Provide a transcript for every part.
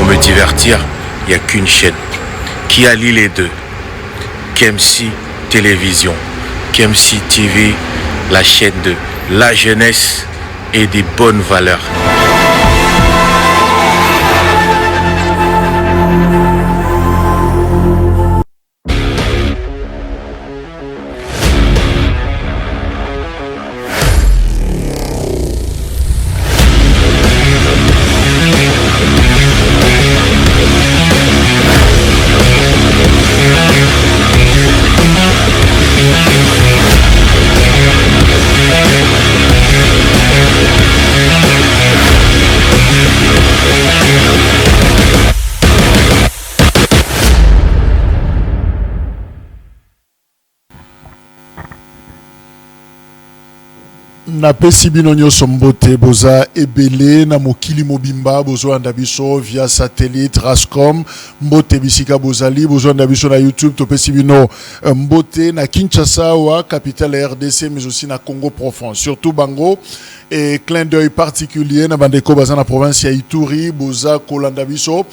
Pour me divertir, il n'y a qu'une chaîne qui allie les deux. KMC Télévision, KMC TV, la chaîne de la jeunesse et des bonnes valeurs. Na pesi bino nyonso mbote boza ebele na mokili mobimba bozo anda biso via satellite Rascom mbote bisika bozali bozo anda biso na YouTube to pesi bino mbote na Kinshasa wa capitale RDC mais aussi na Congo profond surtout bango et clin d'œil particulier na bandeko baza na province ya Ituri boza kolanda biso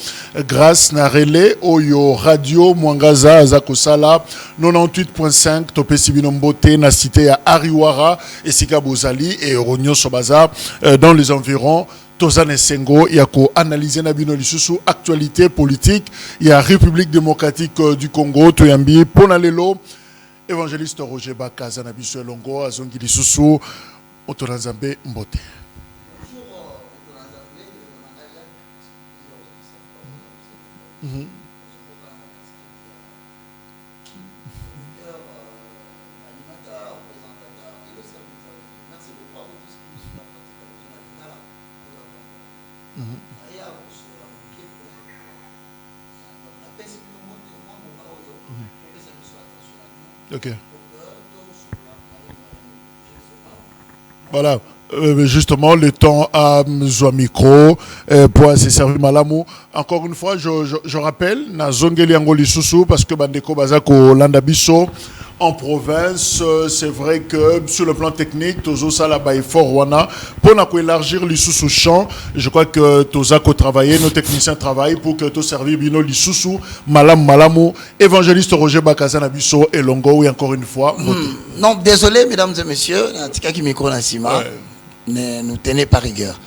grâce na relais oyo radio Mwangaza azakosala 98.5 to pesi bino mbote na cité ya Ariwara esika bozali et Ronyo Sobaza dans les environs Tozane Sengo yako analyser na bino lisusu actualité politique ya République démocratique du Congo toyambi pona lelo évangéliste Roger Bakaza na biso elongo azongi lisusu Otoranzambe mbote. Ok. Voilà. Justement, le temps à Zoa Micro pour se servir Malamou. Encore une fois, je rappelle, na Zongeli Angoli Soussou, parce que Bandeko Bazako Landabiso, en province, c'est vrai que sur le plan technique, Tozo Salaba et Fort Wana, pour élargir les sous champ, je crois que Tozako travaille, nos techniciens travaillent pour que tout servir Bino les sous Malamou, évangéliste Roger Bakazana Bisso et Longo, et encore une fois. Non, désolé, mesdames et messieurs, qui micro Nassima. Ne nous tenez par rigueur.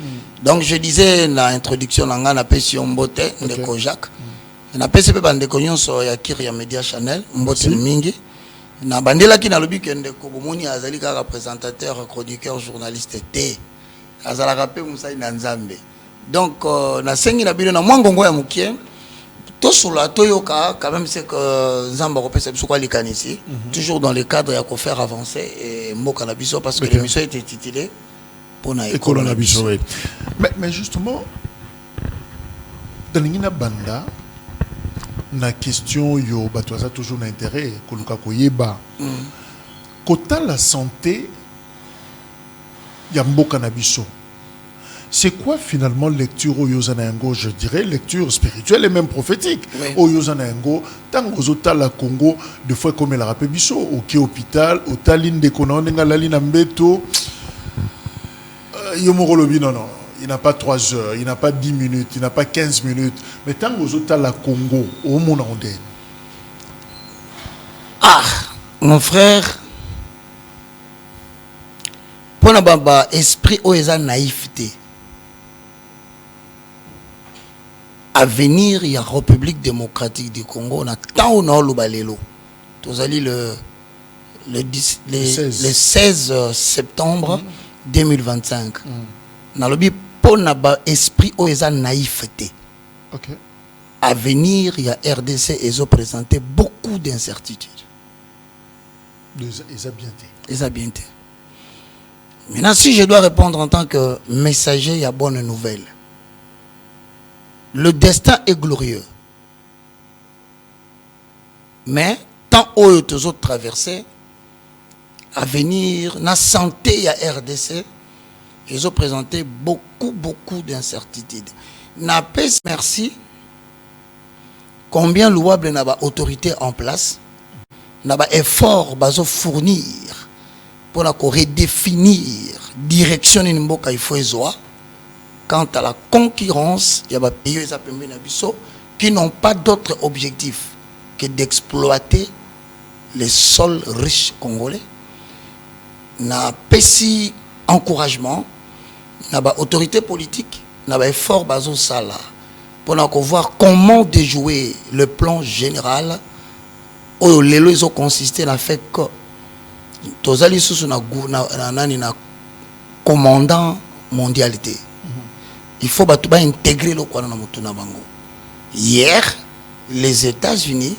Donc je disais dans l'introduction on a pesi mbote de Kojak. Na pesi pe bande konyon so ya Kiria Media Channel mbote mingi. Na bandela ki na lobi ke ndeko bomoni azali ka représentateur, chroniqueur, journaliste T. Azala rapé Moussa na Nzambe. Donc na sengi na bino na mwangongo ya mukien. To sula toyoka quand même c'est que Nzamba repese biso kwa likanisi toujours dans le cadre ya ko faire avancer et mboka na biso parce que l'émission était titrée mais justement, dans l'ingina banda, la question yo batwaza toujours l'intérêt koluka koyeba. Kota la santé yambo cannabis. C'est quoi finalement lecture au Yozanayango? Je dirais lecture spirituelle et même prophétique. Au Yozanayango, tant que zota la Congo, de fois comme elle a rappelé biso, au qui hôpital, au taline de konan, la ligne ambeto. Non, il n'a pas 3 heures, il n'a pas 10 minutes, il n'a pas 15 minutes. Mais tant que vous êtes à la Congo, au monde entier. Ah, mon frère, pour n'avoir esprit ou esa naïveté, à venir, il y a République démocratique du Congo, on a tant ou non le balelo. Tous allez le 16 septembre 2025. Na lobi pour n'avoir esprit ou esa naïveté. Ok. À venir, il y a RDC et ils ont présenté beaucoup d'incertitudes. Les habiletés. Maintenant, si je dois répondre en tant que messager, il y a bonne nouvelle. Le destin est glorieux. Mais, tant haut aux autres traversés, à venir, la santé, il y a RDC, ils ont présenté beaucoup d'incertitudes. N'apes merci. Combien louable n'a pas autorité en place, n'a pas effort bazo fournir pour redéfinir direction in mboka il faut ezoa quant à la concurrence, il y a des pays qui n'ont pas d'autre objectif que d'exploiter les sols riches congolais. Na pesi encouragement, na ba autorité politique, na ba effort bazo sala pour voir comment déjouer le plan général où les lois ont consisté dans fait que tozali sous na commandant mondialité. Il faut intégrer le quoi dans mutuna bango. Hier, les États-Unis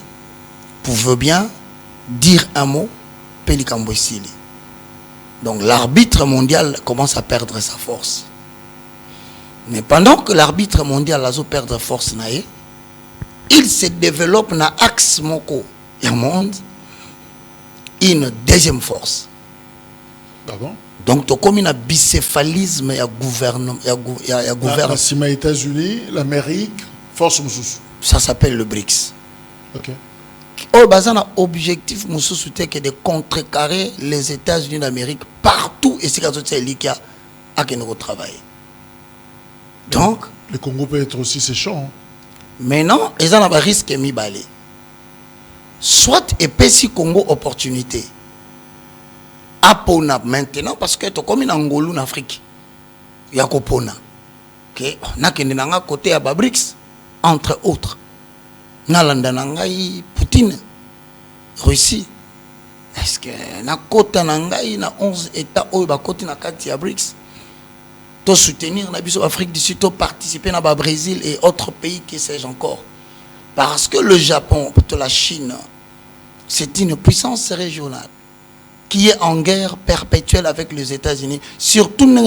pouvaient bien dire un mot Pélikamboisili. Donc l'arbitre mondial commence à perdre sa force. Mais pendant que l'arbitre mondial a perdre force, il se développe dans l'axe moko et monde une deuxième force. Ah bon? Donc tu comme un bicéphalisme et gouvernement. Les États-Unis, l'Amérique, force mususu. Ça s'appelle le BRICS. Ok. Au bazan a objectif mususu que de contrecarrer les États-Unis d'Amérique partout et c'est quand c'est lui qui a au travail. Donc le Congo peut être aussi séchant. Mais non, ils ont un risque mi balé. Soit et si Congo opportunité. Apona maintenant parce que tu comme en Angola en Afrique. Il y a Kopona. OK, na kende nanga côté à BRICS entre autres. Nalanda nangai Poutine Russie. Est-ce que na côté nangai na 11 états au ba côté na kati ya BRICS. To soutenir na biso Afrique du Sud, to participer na ba Brésil et autres pays que sais-je encore. Parce que le Japon, la Chine, c'est une puissance régionale qui est en guerre perpétuelle avec les États-Unis, surtout dans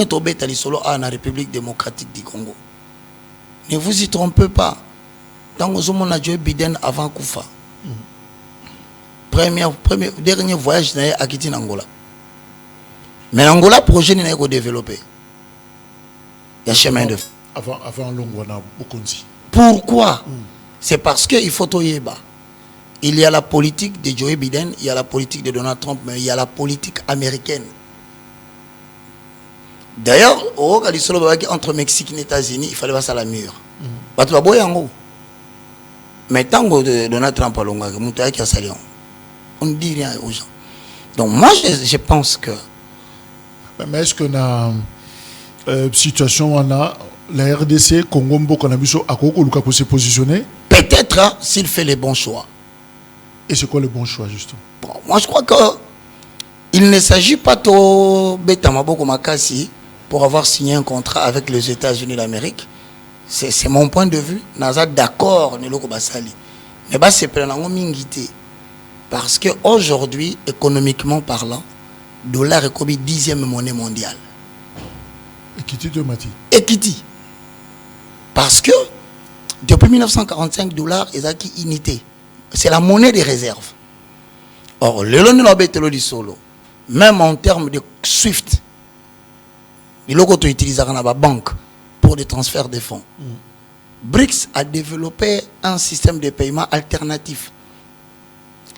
la République démocratique du Congo. Ne vous y trompez pas. Dans le Joe Biden avant Koufa, dernier voyage à quitter Angola. Mais l'Angola, projet n'est pas développé. Il y a chemin de. Avant Longwana, Bokonzi. Pourquoi? C'est parce qu'il faut Toyeba. Il y a la politique de Joe Biden, il y a la politique de Donald Trump, mais il y a la politique américaine. D'ailleurs, entre Mexique et États-Unis, il fallait passer à la mur. Mais tant que Donald Trump a on ne dit rien aux gens. Donc moi, je pense que... Mais est-ce que la situation on a la RDC, Congo, Mbokonabiso, à quoi pour se positionner? Peut-être hein, s'il fait les bons choix. Et c'est quoi le bon choix, justement? Bon, moi, je crois qu'il ne s'agit pas de Betamaboko Makasi pour avoir signé un contrat avec les États-Unis d'Amérique. C'est mon point de vue. Naza d'accord, Neloko Basali. Mais bah, c'est prenant mingité. Parce qu'aujourd'hui, économiquement parlant, le dollar est comme 10e monnaie mondiale. Equity de Mati. Equity. Parce que depuis 1945, $, est acquis unité. C'est la monnaie des réserves. Or, le long de solo, même en termes de SWIFT, il faut utiliser la banque pour des transferts de fonds. BRICS a développé un système de paiement alternatif.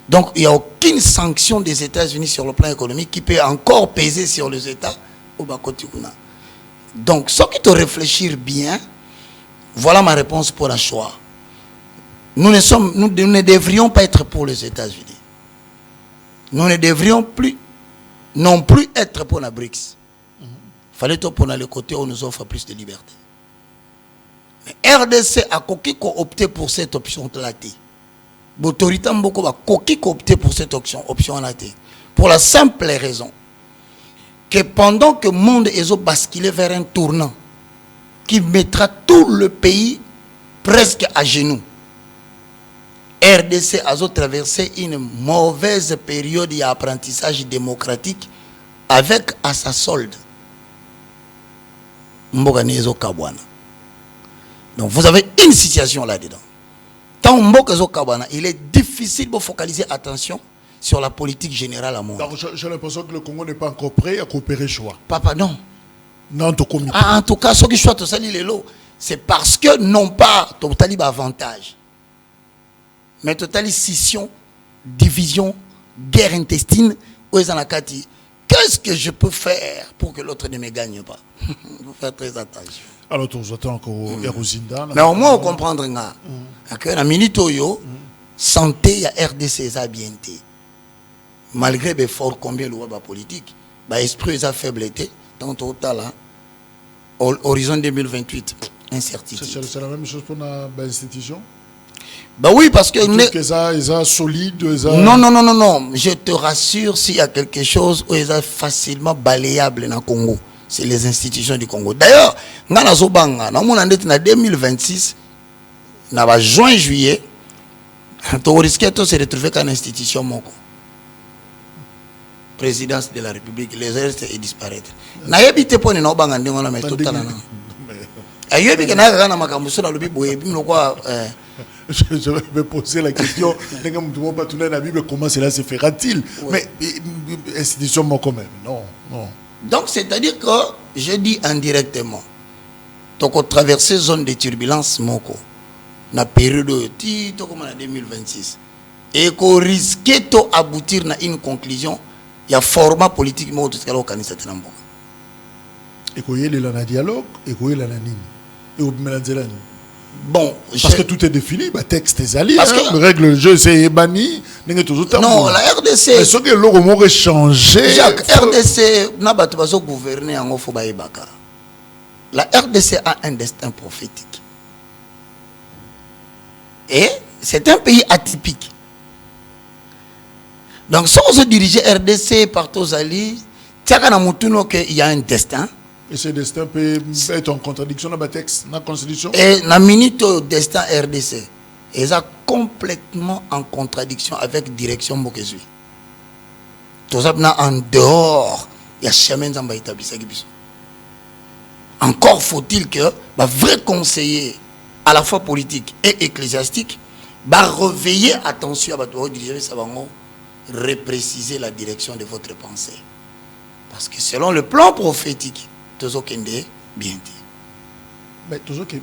Donc, il n'y a aucune sanction des États-Unis sur le plan économique qui peut encore peser sur les États au Bakotikuna. Donc, ce qui te réfléchir bien, voilà ma réponse pour la choix. Nous ne devrions pas être pour les États-Unis. Nous ne devrions plus non plus être pour la BRICS. Il fallait pour le côté où on nous offre plus de liberté. Mais RDC a opté pour cette option-là. L'autorité a opté pour cette option-là. Pour la simple raison que pendant que le monde est basculé vers un tournant qui mettra tout le pays presque à genoux, RDC a traversé une mauvaise période d'apprentissage démocratique avec à sa solde Mboganezo Kabwana. Donc vous avez une situation là-dedans. Tant Mboganezo Kabwana, il est difficile de focaliser attention sur la politique générale à monde. J'ai l'impression que le Congo n'est pas encore prêt à coopérer choix. Papa, non. Non, en tout cas, ce qui soit c'est parce que non pas total avantage. Mais total scission, division, guerre intestine, qu'est-ce que je peux faire pour que l'autre ne me gagne pas? Il faut faire très attention. Alors, tu attends encore Erosinda. Mais au moins, on comprendre que la minute oyo, santé ya RDC a bien été. Malgré l'effort combien le waba politique, l'esprit est faible été. Donc, total, horizon 2028, incertitude. C'est la même chose pour l'institution? Bah oui, parce que... Ils solide. Non. Je te rassure, s'il y a quelque chose où ils sont facilement balayables dans le Congo, c'est les institutions du Congo. D'ailleurs, dans 2026, en juin-juillet, on risque de se retrouver qu'une institution moko. Présidence de la République, les restes et disparaître. Na yebite poni na obanga ndingo na metota na. Ayebi ke na kana makambuso na lobi boye bimlo kwa Je vais me poser la question, la Bible, comment cela se fera-t-il? Mais institution quand même, non. Donc c'est-à-dire que je dis indirectement, donc on traverse zone de turbulence moko na période de comme en 2026 et qu'on risque de aboutir à une conclusion. Il y a format politique mais tout ce qu'il y a organisé dans le monde. Et qu'il y ait un dialogue, et qu'il y ait un anime. Et qu'il y ait bon, parce que tout est défini, le texte est allé, le règle du jeu c'est banni. Non, la RDC. Mais ce que l'on a changé. Jacques, RDC n'a pas gouverné en Ofobaï Baka. La RDC a un destin prophétique. Et c'est un pays atypique. Donc, si on se dirige RDC par Tozali, il y a un destin. Et ce destin peut être en contradiction avec le texte, dans la Constitution. Et la minute destin RDC, ils sont complètement en contradiction avec la direction Mokezui. Tout ça, en dehors, il y a chemin dans l'établissement. Encore faut-il que le vrai conseiller, à la fois politique et ecclésiastique, va réveiller attention à votre diriger ça va repréciser la direction de votre pensée. Parce que selon le plan prophétique, tout ça bien dit. Mais tout ça qui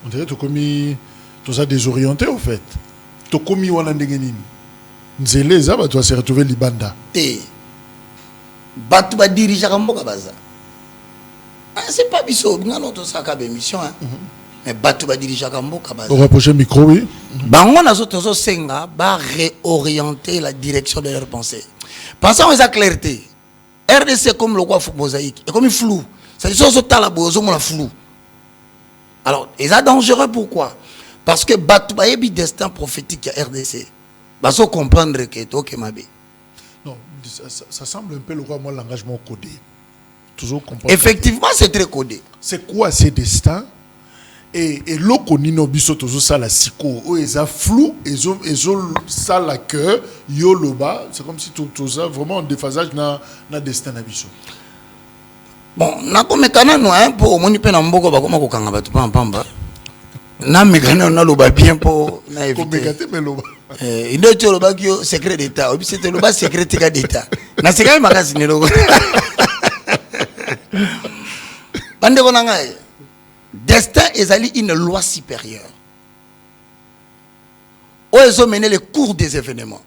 on dirait tout ça désorienté au fait. Tout comme il y a un dégainin. Nzele ça va se retrouver libanda. Et batu ba diriger kamboka baza. C'est pas biso, ngano to saka be mission hein. Mais batu ba diriger kamboka baza. On rapprocher micro oui. Bango na zo senga ba réorienter la direction de leur pensée. Pensons à la clarté. RDC comme le roi mosaïque et comme il flou. C'est ça so tala bozo mon flou. Alors, ils sont dangereux pourquoi? Parce que batu ba yebi destin prophétique à RDC. Ba so comprendre que to ke mabe. Non, ça semble un peu le roi moi l'engagement codé. Toujours comprendre. Effectivement, c'est très codé. C'est quoi ces destins? Et loko nino biso tozo sala siko o eza flou ezo sala que yoloba c'est comme si tout ça vraiment un déphasage na destin na biso. Bon, na ko mekana no hein pour moni pe na mboko ba koma ko kanga batu pamba. Na mekana na loba bien pour na éviter. Ko mekate meloba. Il est le loba qui secret d'état, obi c'est le loba secret d'état. Na secret magazine logo. Bande ko na ngai. Destin est une loi supérieure. Où ils ont mené le cours des événements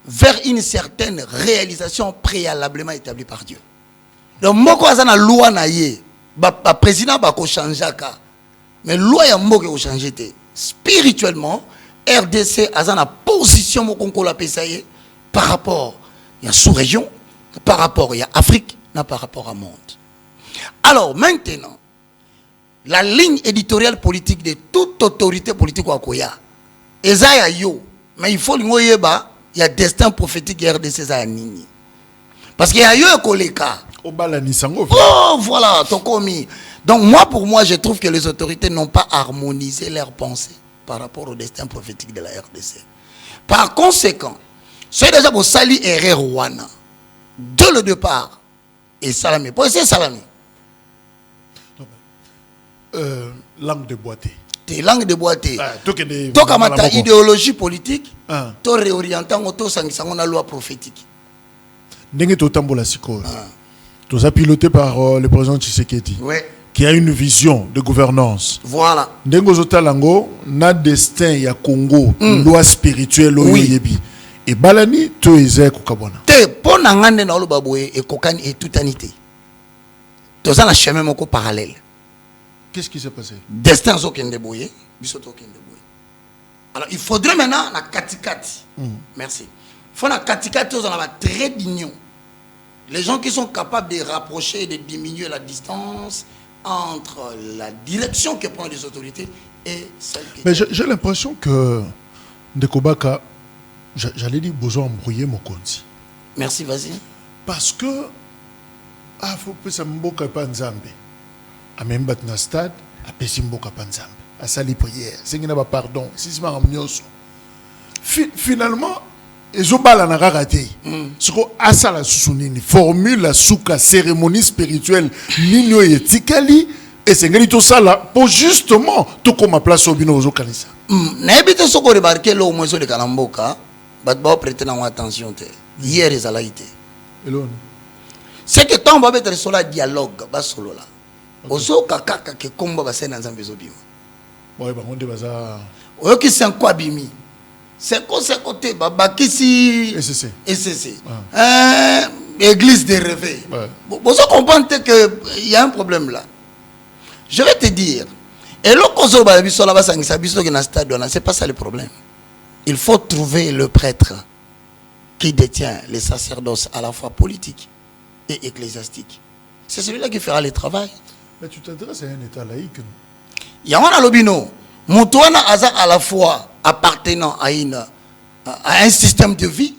vers une certaine réalisation préalablement établie par Dieu. Donc, moi, quand la loi na ye, le président va changer. Mais la loi ya moko ko changer té. Spirituellement, RDC a une position qu'on la pesaye par rapport à la sous-région, par rapport à l'Afrique, par rapport au monde. Alors, maintenant, la ligne éditoriale politique de toute autorité politique au Koya, Ezaya yo, mais il faut l'yeba, il y a destin prophétique RDC Zanini. Parce qu'il y a eu un collègue. Oh, voilà, tokomi. Donc, pour moi, je trouve que les autorités n'ont pas harmonisé leurs pensées par rapport au destin prophétique de la RDC. Par conséquent, c'est déjà pour Sali et Rwanda, dès le départ, et Salami. Pour essayer Salami. Langue de boîté. Tes langues de boîté. Donc, à ma idéologie politique, tu réorientes en loi prophétique. N'est-ce pas piloté par le président Tshisekedi, qui a une vision de gouvernance. Voilà. N'est-ce pas na destin ya Congo, loi spirituelle oyebi. Et balani to ezek kokabona. Te pona ngande na lo baboye e kokani e tutanité. Tous un chemin moko parallèle. Qu'est-ce qui s'est passé? Destin zo kende boye, bisoto kende boye. Alors il faudrait maintenant na katikati. Merci. Il faut na katikati on a très d'union. Les gens qui sont capables de rapprocher et de diminuer la distance entre la direction que prennent les autorités et celle qui... Mais j'ai l'impression que Ndekobaka, j'allais dire besoin embrouiller mon compte. Merci, vas-y. Parce que ah faut que ça mboka pa nzambe. A même bat na stade, a pesi mboka pa nzambe. A sali prière, c'est qu'il n'a pas pardon, si c'est ma mnyoso. Finalement, ezobala na raté. Siko asala susunini, formule la souka cérémonie spirituelle nino etikali et c'est ngeli to sala pour justement tout comme ma place au bino ozo kanisa. Na ebite soko remarquer lo mwezo de kalamboka, bat ba prêter na attention te. Hier ils allaient été. Elon. C'est que tant va mettre sur la dialogue ba solo là. Ozo kakaka ke komba ba sena nzambe zo bima. Ouais ba onde baza. Oyo ki c'est quoi bimi? C'est côté babakisi SCC. Église des réveils. Vous comprenez qu'il y a un problème là. Je vais te dire, et le c'est pas ça le problème. Il faut trouver le prêtre qui détient les sacerdoces à la fois politiques et ecclésiastiques. C'est celui-là qui fera le travail. Mais tu t'adresses à un état laïque. Il y a un lobino. Moutouana Aza à la fois appartenant à un système de vie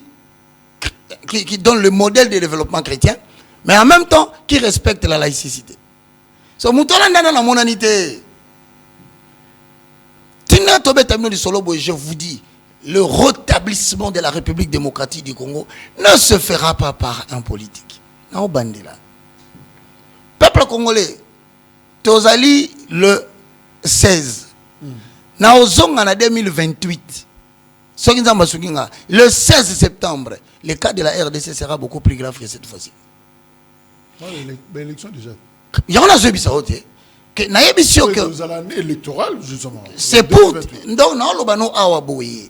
qui donne le modèle de développement chrétien, mais en même temps qui respecte la laïcité. So Moutouana dans la monanité. Je vous dis, le rétablissement de la République démocratique du Congo ne se fera pas par un politique. Non, bandila. Peuple congolais, Tozali le 16. Na ozonga na 2028. Le 16 septembre, le cas de la RDC sera beaucoup plus grave que cette fois-ci. L'élection déjà. Il y en a ce saoté. Que na yebisio que vous allez l'année électorale justement. C'est pour donc na lobano awaboye.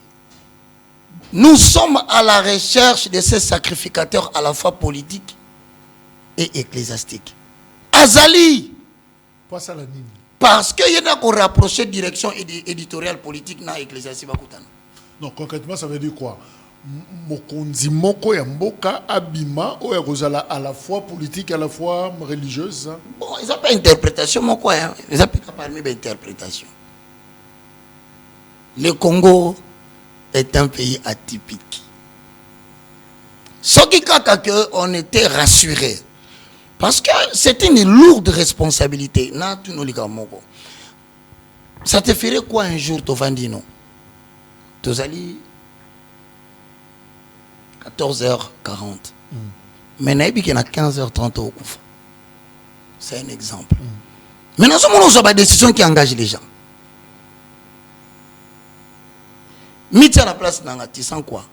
Nous sommes à la recherche de ces sacrificateurs à la fois politiques et ecclésiastiques. Azali. Pas ça la ligne. Parce qu'il y a qu'on rapprocher direction éditoriale politique dans l'ecclésiastique. Non, concrètement, ça veut dire quoi? Mokonzi moko ya mboka abima ou ya à la fois politique à la fois religieuse. Bon, ils n'ont pas interprétation moko hein. Ils n'ont pas parmi d'interprétation. Le Congo est un pays atypique. Ce qui kaka que on était rassurés. Parce que c'est une lourde responsabilité. Ça te ferait quoi un jour, Tovandino? Tozali 14h40. Mais il y a 15h30 au Koufa. C'est un exemple. Maintenant, nous avons des décisions qui engagent les gens. Miti à la place, tu sens quoi?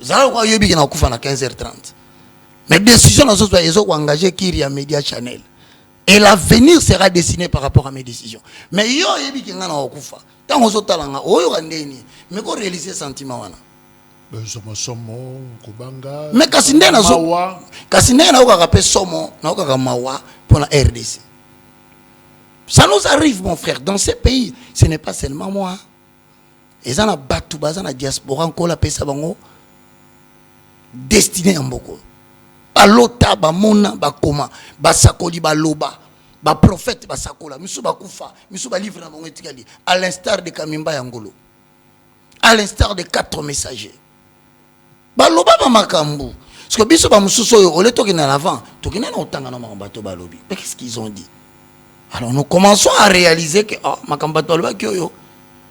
Zala quoi, il y a 15h30. Mais décision dans ce soir, ils ont engagé Kyria Media Channel. Et l'avenir sera dessiné par rapport à mes décisions. Mais yo yebi kinga na okufa. Tant on sotalanga, oyo kandeni, mais ko réaliser sentiment wana. Ben somo kubanga. Mais kasinde na zo. Kasinde na okape somo, na okaka mawa pour la RDC. Ça nous arrive mon frère dans ces pays, ce n'est pas seulement moi. Et ça na batu bazana diaspora encore la pesa bango destiné en boko. Balota bamona bakoma basakoli baloba ba prophète basakola misu bakufa misu ba livre na bango etikali à l'instar de Kamimba Yangolo, à l'instar de 4 messagers baloba ba makambu parce que biso ba mususo yo ole toki na l'avant toki na otanga na makambato balobi. Mais qu'est-ce qu'ils ont dit? Alors nous commençons à réaliser que oh makambato baloba kyo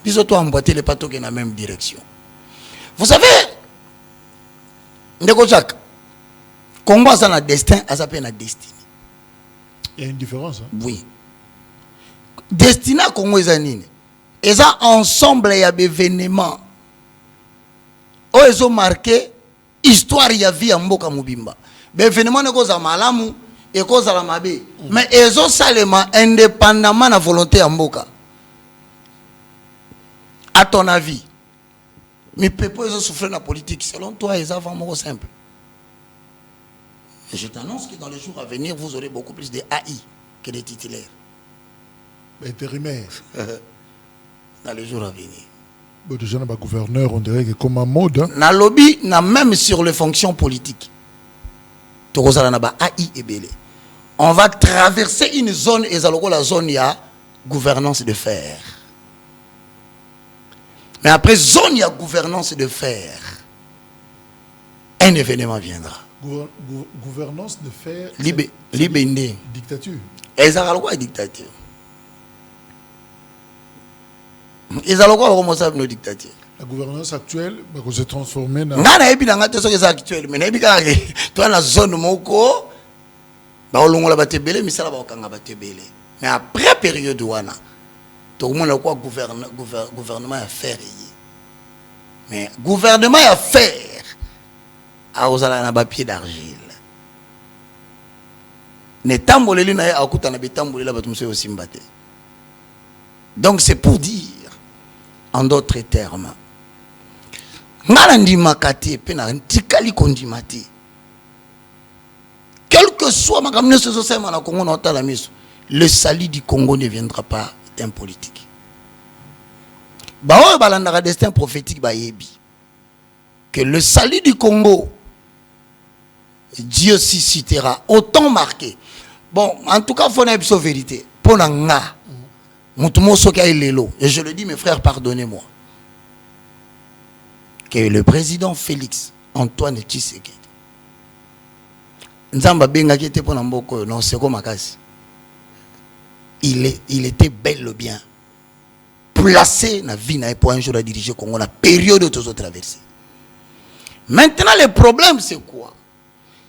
biso to emboîter les pas toki na même direction. Vous savez ndeko Jacques, Congo a un destin, a un destin. Il y a une différence. Hein? Oui. Destiné à Congo est un ensemble il y a des événements. Oh, ils ont marqué histoire il y a vie en Mboka Mubimba. Les événements ne causent malamu et causent la mabe. Mais ils ont seulement indépendamment de la volonté en Mboka. À ton avis, mais pourquoi ils ont souffert de la politique? Selon toi, ils ont vraiment simple. Et je t'annonce que dans les jours à venir, vous aurez beaucoup plus de AI que de titulaires. Intérimaire. Dans les jours à venir. Bon, déjà, le gouverneur, on dirait que comme un mode. Hein? Na lobby, na même sur les fonctions politiques. AI et belé. On va traverser une zone, et la zone, il y a gouvernance de fer. Mais après zone, il y a gouvernance de fer. Un événement viendra. Gouvernance de fer. Libé. Dictature. Et ça a quoi dictature? Ils ont quoi commencer à nos dictatures? La gouvernance actuelle, va se transformer dans. Ngana ebi na ngate soki actuel, mais ebi ka toi na zone moko ba olongola batebele misala ba okanga batebele. Mais après période wana, tout le monde a quoi gouvernement à faire. Mais gouvernement à faire a osala na ba pied d'argile. Ne tamboleli na akuta na betambolela batumse aussi mbate. Donc c'est pour dire en d'autres termes, quel que soit le salut du Congo ne viendra pas d'un politique. Destin prophétique que le salut du Congo, Dieu s'y citera, autant marqué. Bon, en tout cas, il faut une vérité. Pour nga. Et je le dis, mes frères, pardonnez-moi. Que le président Félix Antoine Tshisekedi, il était bel ou bien placé dans la vie pour un jour à diriger le Congo, la période où nous avons traversé. Maintenant, le problème, c'est quoi?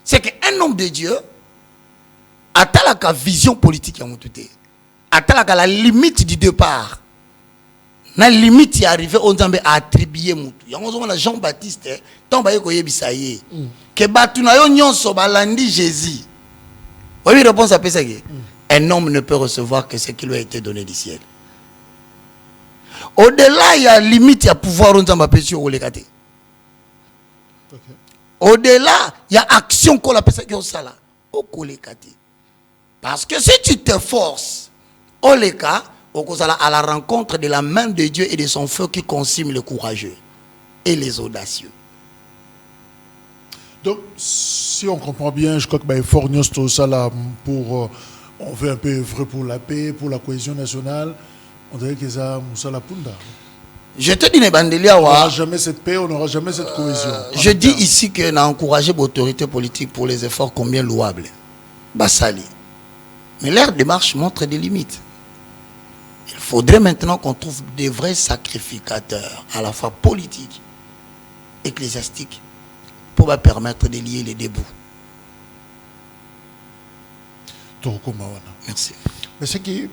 C'est qu'un homme de Dieu a la vision politique à à la limite du départ. La limite est arrivée, on a attribué Moutou. Jean-Baptiste, tant que Yebisaye, que Batunayo Nyonso balandi Jésus. Oui, réponse à ça. Un homme ne peut recevoir que ce qui lui a été donné du ciel. Au-delà, il y a limite, il y a pouvoir, on a péché au Lekate. Au-delà, il y a action qu'on appelle ça qui est au Sala, au Kolekate. Parce que si tu te forces, au Leka, à la rencontre de la main de Dieu et de son feu qui consume les courageux et les audacieux. Donc, si on comprend bien, je crois que fort tout ça là pour on veut un peu œuvrer pour la paix, pour la cohésion nationale. On dirait que ça Moussala Punda. Je te dis, on n'aura jamais cette paix, on n'aura jamais cette cohésion. Je dis ici qu'on a encouragé l'autorité politique pour les efforts combien louables. Bassali. Mais leur démarche montre des limites. Il faudrait maintenant qu'on trouve des vrais sacrificateurs, à la fois politiques, ecclésiastiques, pour permettre de lier les deux bouts. Merci. Mais ce qui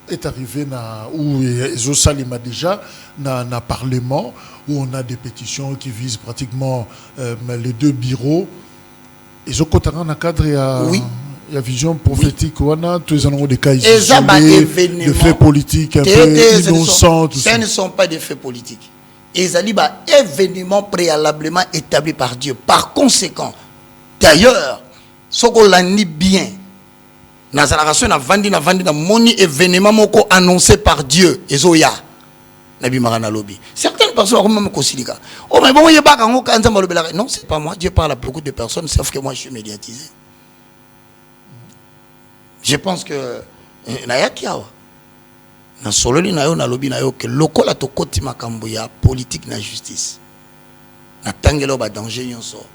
est arrivé où Zosalima déjà dans le Parlement, où on a des pétitions qui visent pratiquement les deux bureaux. Et au cadre oui. Il y a vision prophétique, on a tous des cas isolés, des faits politiques un peu innocents. Ce ne sont pas des faits politiques. Ils ont des événements préalablement établis par Dieu. Par conséquent, d'ailleurs, ce qu'on l'a dit bien, dans la relation, on a vendu mon événement annoncé par Dieu. Certaines personnes ont même considéré. Oh, mais bon, il n'y a pas non, c'est pas moi. Dieu parle à beaucoup de personnes, sauf que moi, je suis médiatisé. Je pense que Nayakiawa na sololi na yo na lobi na yo que lokola to kotima kambuya politique na justice na tangelo ba danger nyonso.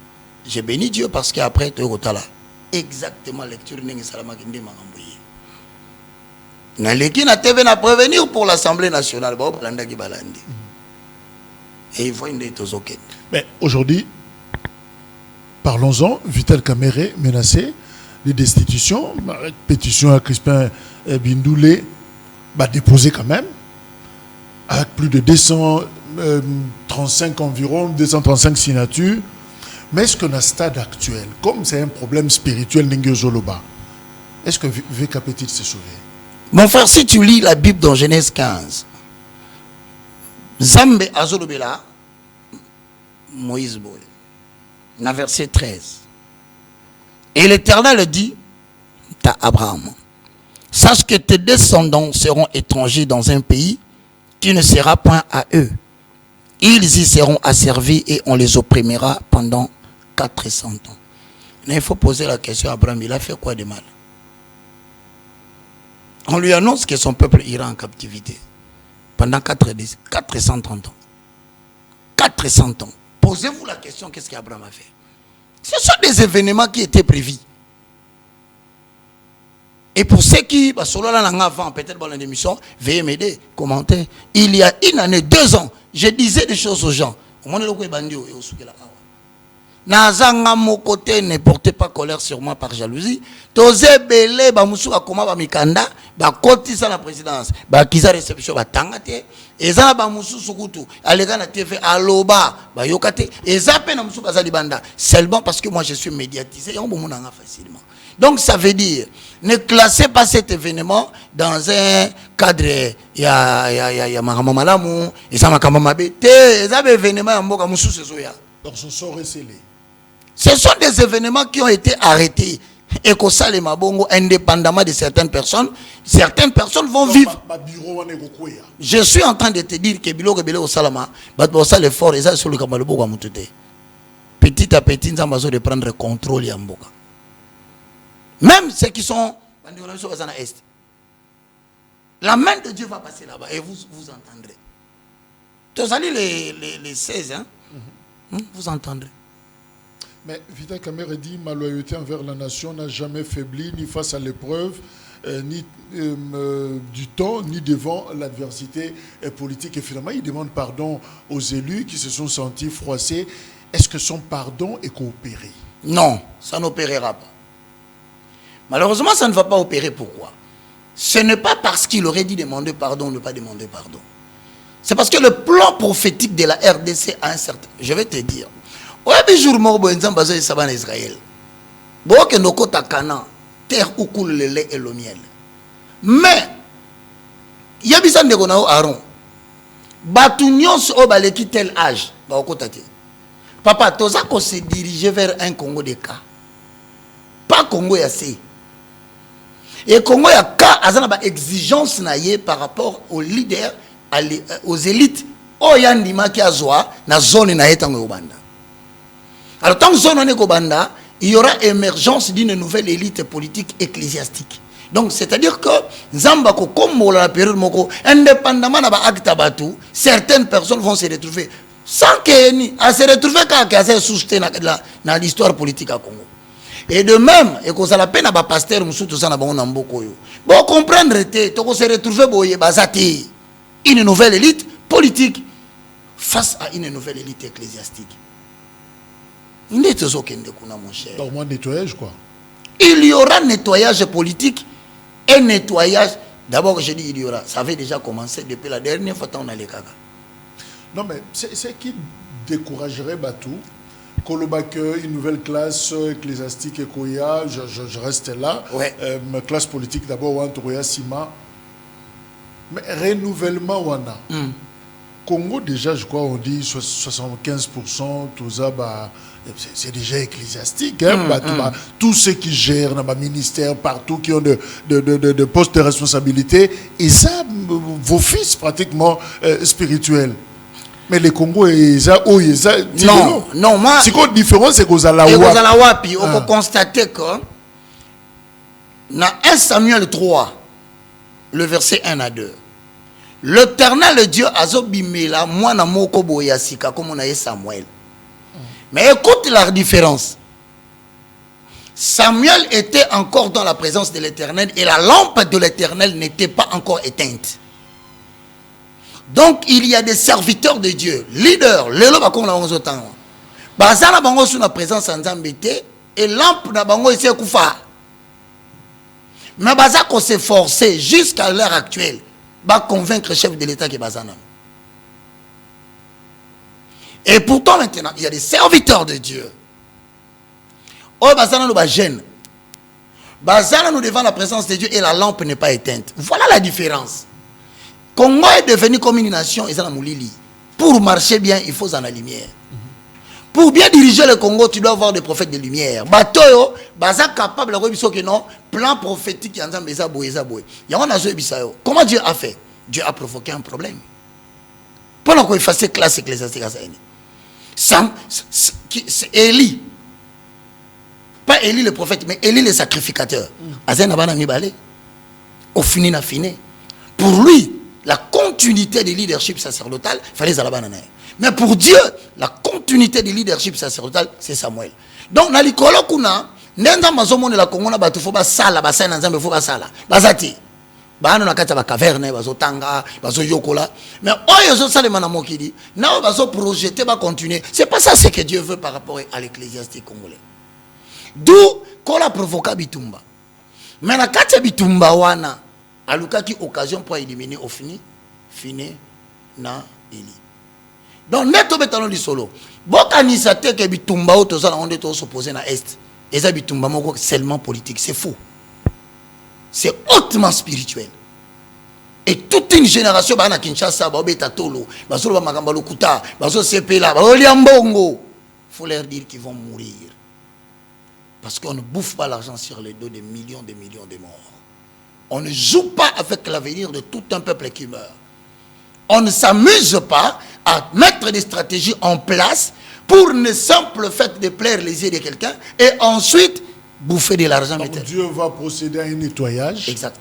Je bénis Dieu parce qu'après to kotala exactement lecture ndenge salama kinde makambuye. Na leki na TV na prévenir pour l'Assemblée nationale ba balanda ki balandi. Et il faut une tozoken. Mais aujourd'hui parlons-en, Vital Kamerhe menacé de destitution, pétition à Crispin Bindoulé déposée quand même, avec plus de 235 environ, 235 signatures. Mais est-ce que dans le stade actuel, comme c'est un problème spirituel, est-ce que VK peut se sauver? Mon frère, si tu lis la Bible dans Genèse 15, Zambe Azolobela, Moïse Boy, dans verset 13, Et l'Éternel dit à Abraham, sache que tes descendants seront étrangers dans un pays qui ne sera point à eux. Ils y seront asservis et on les opprimera pendant 400 ans. Mais il faut poser la question à Abraham, il a fait quoi de mal? On lui annonce que son peuple ira en captivité pendant 430 ans. 400 ans. Posez-vous la question, qu'est-ce qu'Abraham a fait? Ce sont des événements qui étaient prévus. Et pour ceux qui, selon la langue avant, peut-être dans l'émission, veuillez m'aider, commentez. Il y a 1 année, 2 ans, je disais des choses aux gens. Nazanga mon côté, ne portez pas colère sur moi par jalousie. Toze belé ba musu akoma ba mikanda ba kotisa la présidence ba kiza réception ba tangate ezana ba musu sukutu alega na TV aloba ba yokate ezape na musu bazali banda seulement parce que moi je suis médiatisé et on bomunanga facilement. Donc ça veut dire ne classez pas cet événement dans un cadre ya makamamalamu eza makamamabe te ezabe événement ya mboka musu sezoya. Donc ce sont recélés. Ce sont des événements qui ont été arrêtés et que ça les mabongo indépendamment de certaines personnes vont vivre. Je suis en train de te dire que bilo rebelle au salama, ça l'effort et ça sur le kamalobo kwa mutute. Petit à petit nous avons de prendre contrôle ya mboka. Même ceux qui sont la main de Dieu va passer là-bas et vous entendrez. Tous allez les 16 hein. Vous entendrez. Mais Vita Kamere dit, ma loyauté envers la nation n'a jamais faibli, ni face à l'épreuve, ni du temps, ni devant l'adversité politique. Et finalement, il demande pardon aux élus qui se sont sentis froissés. Est-ce que son pardon est coopéré? Non, ça n'opérera pas. Malheureusement, ça ne va pas opérer. Pourquoi? Ce n'est pas parce qu'il aurait dit demander pardon ou ne pas demander pardon. C'est parce que le plan prophétique de la RDC a un certain... Je vais te dire. Ouais, jour mort, Israël. Bon, que nos côtes à Canaan, terre où coule le lait et le miel. Mais, il y a besoin de Aaron. Batounions au baleki tel âge. Papa, toza qu'on se diriger vers un Congo de cas. Pas Congo yassé. Et Congo ya cas, azana exigence naie par rapport aux leaders, aux élites. Oyandima ki azwa na zone na etango banda. Alors, tant que zone est Kobanda, il y aura émergence d'une nouvelle élite politique ecclésiastique. Donc, c'est-à-dire que Zambako, comme la période Moko, indépendamment de l'acte, certaines personnes vont se retrouver sans qu'elles se retrouver quand elles se soutiennent dans l'histoire politique à Congo. Et de même, et qu'on a la peine à pasteur Moussou, tout ça, bon, comprendre, on se retrouver une nouvelle élite politique face à une nouvelle élite ecclésiastique. Donc, moi, nettoyage, quoi. Il y aura nettoyage politique et nettoyage. D'abord, je dis il y aura. Ça avait déjà commencé depuis la dernière fois qu'on a les cagas. Non, mais c'est qui découragerait Batou? Une nouvelle classe ecclésiastique et Koya, je reste là. Ouais. Ma classe politique d'abord, Antoya Sima. Mais renouvellement, Wana. Congo, déjà, je crois, on dit 75%, tout ça, bah, c'est déjà ecclésiastique. Hein, tous ceux qui gèrent dans le ministère, partout, qui ont de postes de responsabilité, et ça, vos fils pratiquement spirituels. Mais les Congo, non, moi. C'est quoi la différence? C'est qu'aux Alawapi, on peut constater que dans 1 Samuel 3, le verset 1 à 2, l'Éternel Dieu azobimela mwana moko boyasika comme on a Samuel. Mais écoute la différence. Samuel était encore dans la présence de l'Éternel et la lampe de l'Éternel n'était pas encore éteinte. Donc il y a des serviteurs de Dieu, leaders, lelo ba comme on a autant. Bazana bango sous la présence en Zambité et lampe na bango essaie kufa. Mais baza ko s'efforcer jusqu'à l'heure actuelle. Va convaincre le chef de l'État qui est Bazana. Et pourtant maintenant, il y a des serviteurs de Dieu. Oh, Bazana nous gêne. Bazana nous devant la présence de Dieu et la lampe n'est pas éteinte. Voilà la différence. Congo est devenu comme une nation et ça Moulili. Pour marcher bien, il faut en la lumière. Pour bien diriger le Congo, tu dois avoir des prophètes de lumière. Batoyo, baza capable de dire que non, plan prophétique qui ensemble eza boye. Il y a un azo bisayo. Comment Dieu a fait? Dieu a provoqué un problème. Pendant qu'on efface classe ecclésiastique à ça, c'est Élie. Pas Élie le prophète, mais Élie le sacrificateur. Azen abana mibale. Au fini na fini. Pour lui, la continuité du leadership sacerdotal, il fallait Zalabana. Mais pour Dieu, la continuité du leadership sacerdotal, c'est Samuel. Donc, dans l'école, nenda mazomone la Congo na batu foba sala basai na nzambe foba sala bazati bana na kata ba caverne bazotanga bazoyokola mais oyo zo salema na mokili na bazo projeter ba continuer. C'est pas ça ce que Dieu veut par rapport à l'ecclésiastique congolais. D'où kola provoka bitumba. Mais na kata bitumba wana alukaki occasion pour éliminer au fini na Eli. Donc neto betano li solo bokanisa te ke bitumba o tozala onde to s'opposer na est. Et ça bitumba moko seulement politique, c'est faux. C'est hautement spirituel. Et toute une génération bana Kinshasa ba beta tolo bazolo ba makamba lokuta bazo sepela ba oliambongo. Faut leur dire qu'ils vont mourir. Parce qu'on ne bouffe pas l'argent sur les dos de millions de morts. On ne joue pas avec l'avenir de tout un peuple qui meurt. On ne s'amuse pas à mettre des stratégies en place pour le simple fait de plaire les yeux de quelqu'un et ensuite bouffer de l'argent. Dieu va procéder à un nettoyage. Exact.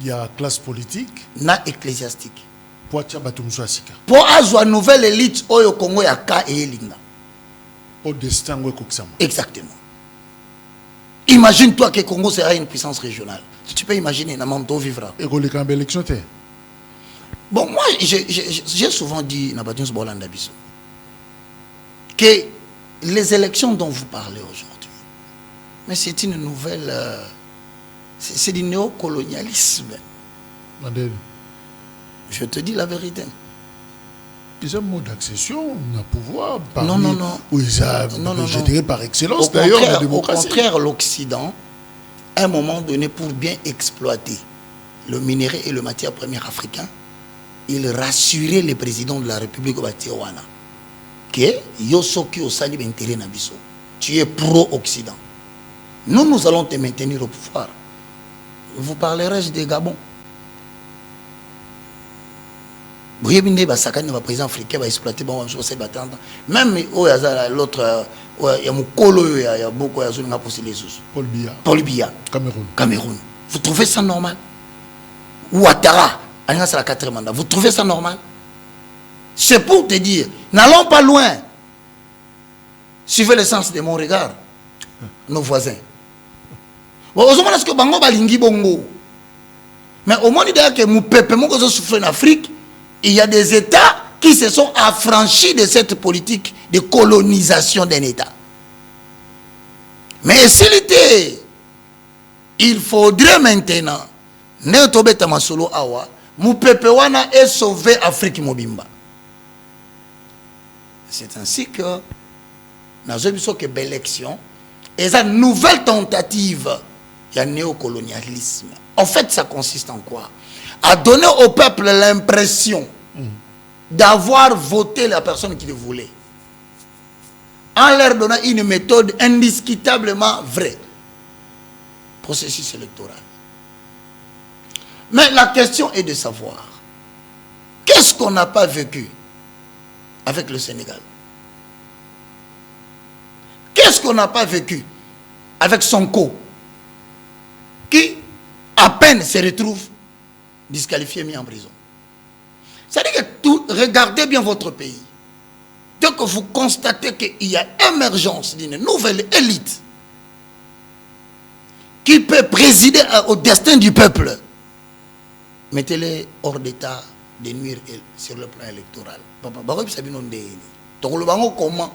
Il y a classe politique. Na ecclésiastique. Pour Batumswasika. Pour avoir une nouvelle élite au Congo ya ka et linga. Au destin ou Koksama. Exactement. Imagine-toi que le Congo sera une puissance régionale. Tu peux imaginer, Namanto vivra. Et qu'on les élection. Bon, moi, j'ai souvent dit, que les élections dont vous parlez aujourd'hui, mais c'est une nouvelle, c'est du néocolonialisme. Je te dis la vérité. Ils ont un mot d'accession, un pouvoir. Non. Oui, je dirais par excellence d'ailleurs la démocratie. Au contraire, l'Occident, à un moment donné, pour bien exploiter le minerai et le matière première africain, il rassurait le président de la République au Batiwana que Yosoki Osali Bentere Nabiso, tu es pro-Occident. Nous allons te maintenir au pouvoir. Vous parlerez des Gabon. Vous voyez, le président africain va exploiter même l'autre, il y a Mukolo, il y a beaucoup de Paul Biya. Cameroun. Vous trouvez ça normal? Ouattara. C'est la 4e mandat. Vous trouvez ça normal? C'est pour te dire, n'allons pas loin. Suivez le sens de mon regard. Nos voisins. Mais au moins, que mon peuple souffre en Afrique, il y a des États qui se sont affranchis de cette politique de colonisation d'un État. Mais s'il était, il faudrait maintenant, mon peuple est sauvé Afrique Mobimba. C'est ainsi que nous avons vu que l'élection est une nouvelle tentative. Il y a un néocolonialisme. En fait, ça consiste en quoi? À donner au peuple l'impression d'avoir voté la personne qu'il voulait. En leur donnant une méthode indiscutablement vraie. Processus électoral. Mais la question est de savoir, qu'est-ce qu'on n'a pas vécu avec le Sénégal? Qu'est-ce qu'on n'a pas vécu avec Sonko, qui à peine se retrouve disqualifié, mis en prison? C'est-à-dire que regardez bien votre pays. Dès que vous constatez qu'il y a émergence d'une nouvelle élite qui peut présider au destin du peuple, mettez-les hors d'état de nuire sur le plan électoral. Donc, comment?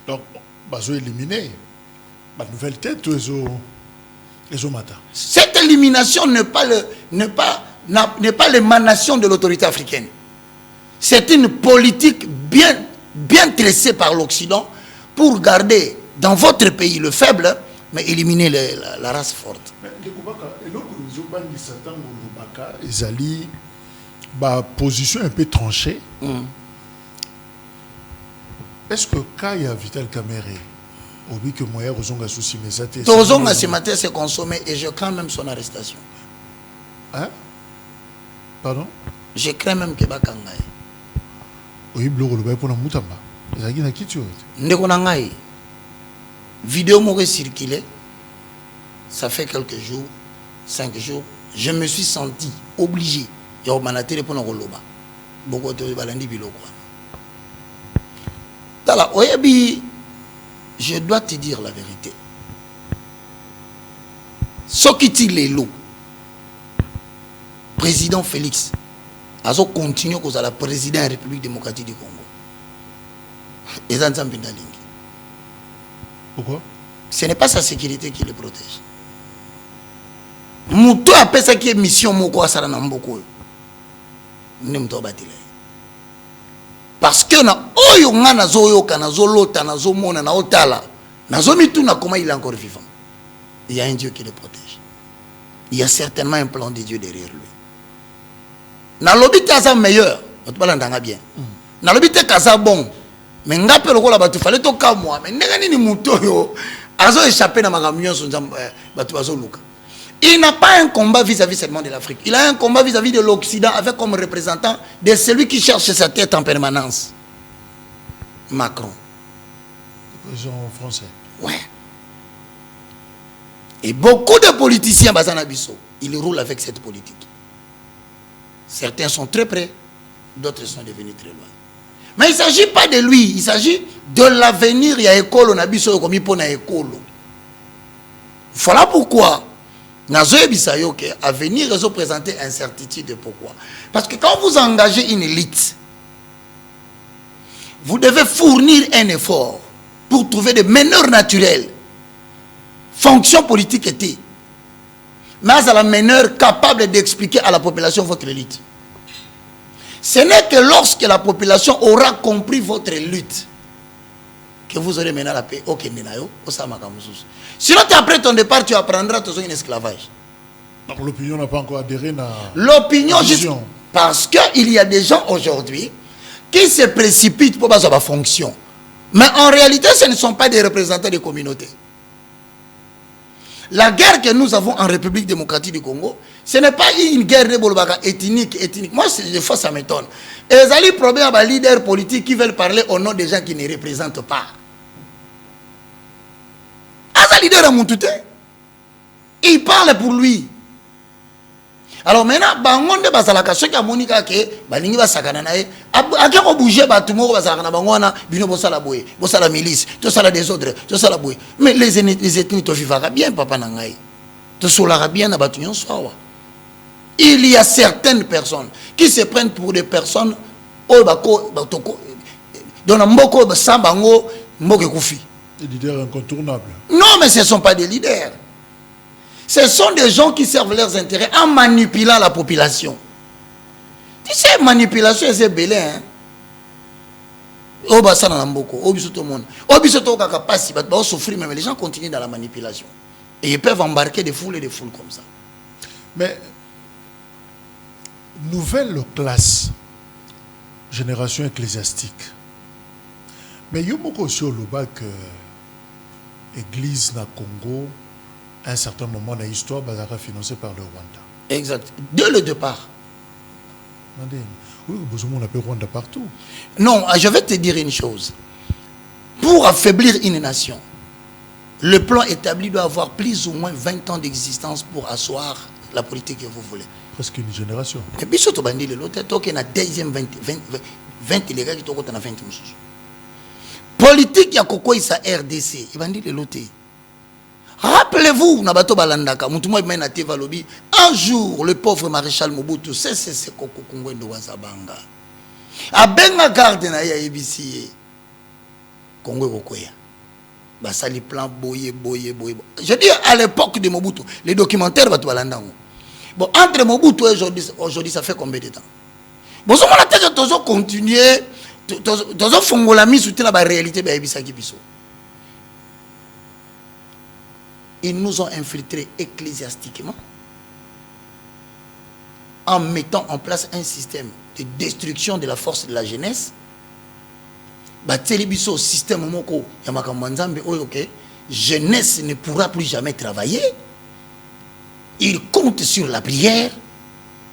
Donc, ils ont éliminé la nouvelle tête les matin. Cette élimination n'est pas l'émanation de l'autorité africaine. C'est une politique bien tracée par l'Occident pour garder dans votre pays le faible, mais éliminer la race forte. Position un peu tranchée. est-ce que quand il y a Vital Kamere, au bout que moi, Rozonga souci, mais ça t'est. Rozonga ce matin s'est consommé et je crains même son arrestation. Hein? Pardon? Je crains même que Bakangaï. Oui, Bloro, le bail pour la Moutamba. Il y a qui tu es? Ndekonangaï. Vidéo m'aurait circulé. Ça fait quelques jours, 5 jours. Je me suis senti obligé. Il y a un télé pour nous roloba. Beaucoup de balandi biloko. Tala, oyebi, je dois te dire la vérité. Sokiti Lelo, président Félix, a continué à la président de la République démocratique du Congo. Et ça, pourquoi? Ce n'est pas sa sécurité qui le protège. Moutou appelle ça qui est mission moko asara na mboko. Nemto batile. Parce que na oyo nga nazo yoka nazo lota nazo mona na otala nazo mituna comment il est encore vivant. Il y a un Dieu qui le protège. Il y a certainement un plan de Dieu derrière lui. Na lobite asa meilleur, on te parle bien. Na lobite kaza bon. Mais ngape lokola batu fallait to ka moi mais ndenge nini muto yo azo échapper na makamyo so batu bazo luka. Il n'a pas un combat vis-à-vis seulement de l'Afrique. Il a un combat vis-à-vis de l'Occident avec comme représentant de celui qui cherche sa tête en permanence. Macron. Le président français. Ouais. Et beaucoup de politiciens, ils roulent avec cette politique. Certains sont très près, d'autres sont devenus très loin. Mais il ne s'agit pas de lui, il s'agit de l'avenir. Il y a école, on a biso comme il pone école. Voilà pourquoi. À venir, ils ont présenté incertitude. Pourquoi? Parce que quand vous engagez une élite, vous devez fournir un effort pour trouver des meneurs naturels. Fonction politique était. Mais à la meneur capable d'expliquer à la population votre élite. Ce n'est que lorsque la population aura compris votre lutte que vous aurez maintenant la paix. Ok, sinon, après ton départ, tu apprendras tout un esclavage. Donc l'opinion n'a pas encore adhéré à l'opinion. Parce qu'il y a des gens aujourd'hui qui se précipitent pour avoir fonction. Mais en réalité, ce ne sont pas des représentants des communautés. La guerre que nous avons en République démocratique du Congo, ce n'est pas une guerre ethnique. Moi, des fois, ça m'étonne. Et les alliés problème à leaders politiques qui veulent parler au nom des gens qui ne représentent pas. Asa leader à Moutouté, il parle pour lui. Alors maintenant, bangonde basalaka ceux qui a monika ke balingi basakana nae akeko bouger batumo basakana bangwana bino bosala boye bosala milice to sala des autres to sala boye mais les ethnies to vivara bien papa nangai to solara bien na batunyon swawa. Il y a certaines personnes qui se prennent pour des personnes o bako batoko dona mboko basambango mboke kufi. Des leaders incontournables. Non, mais ce ne sont pas des leaders. Ce sont des gens qui servent leurs intérêts en manipulant la population. Tu sais, manipulation, c'est belé. Hein? Mais les gens continuent dans la manipulation. Et ils peuvent embarquer des foules et des foules comme ça. Mais, nouvelle classe, génération ecclésiastique. Mais il y a beaucoup aussi au Loba que l'église na Congo, à un certain moment dans l'histoire, sera financée par le Rwanda. Exact. Dès le départ. Oui, on appelle Rwanda partout. Non, je vais te dire une chose. Pour affaiblir une nation, le plan établi doit avoir plus ou moins 20 ans d'existence pour asseoir la politique que vous voulez. Presque une génération. Et puis, surtout, l'autre, il y a deuxième 20 les gars qui sont 20 jours. Politique, il y a quoi ça RDC. Il va dire l'autre. Rappelez-vous, un jour, le pauvre maréchal Mobutu, c'est Koko Kongwendo Wazabanga. A Benga garde na ya ABC. Congo Kokoya. Basali plan boye. Je dis à l'époque de Mobutu, les documentaires bon, entre Mobutu et aujourd'hui, ça fait combien de temps? Bon, on a toujours continué, toujours fongo la mise sur la réalité de ABC qui biso. Ils nous ont infiltrés ecclésiastiquement en mettant en place un système de destruction de la force de la jeunesse bateli biso système moko ya makambo nzambe oyo que jeunesse ne pourra plus jamais travailler. Il compte sur la prière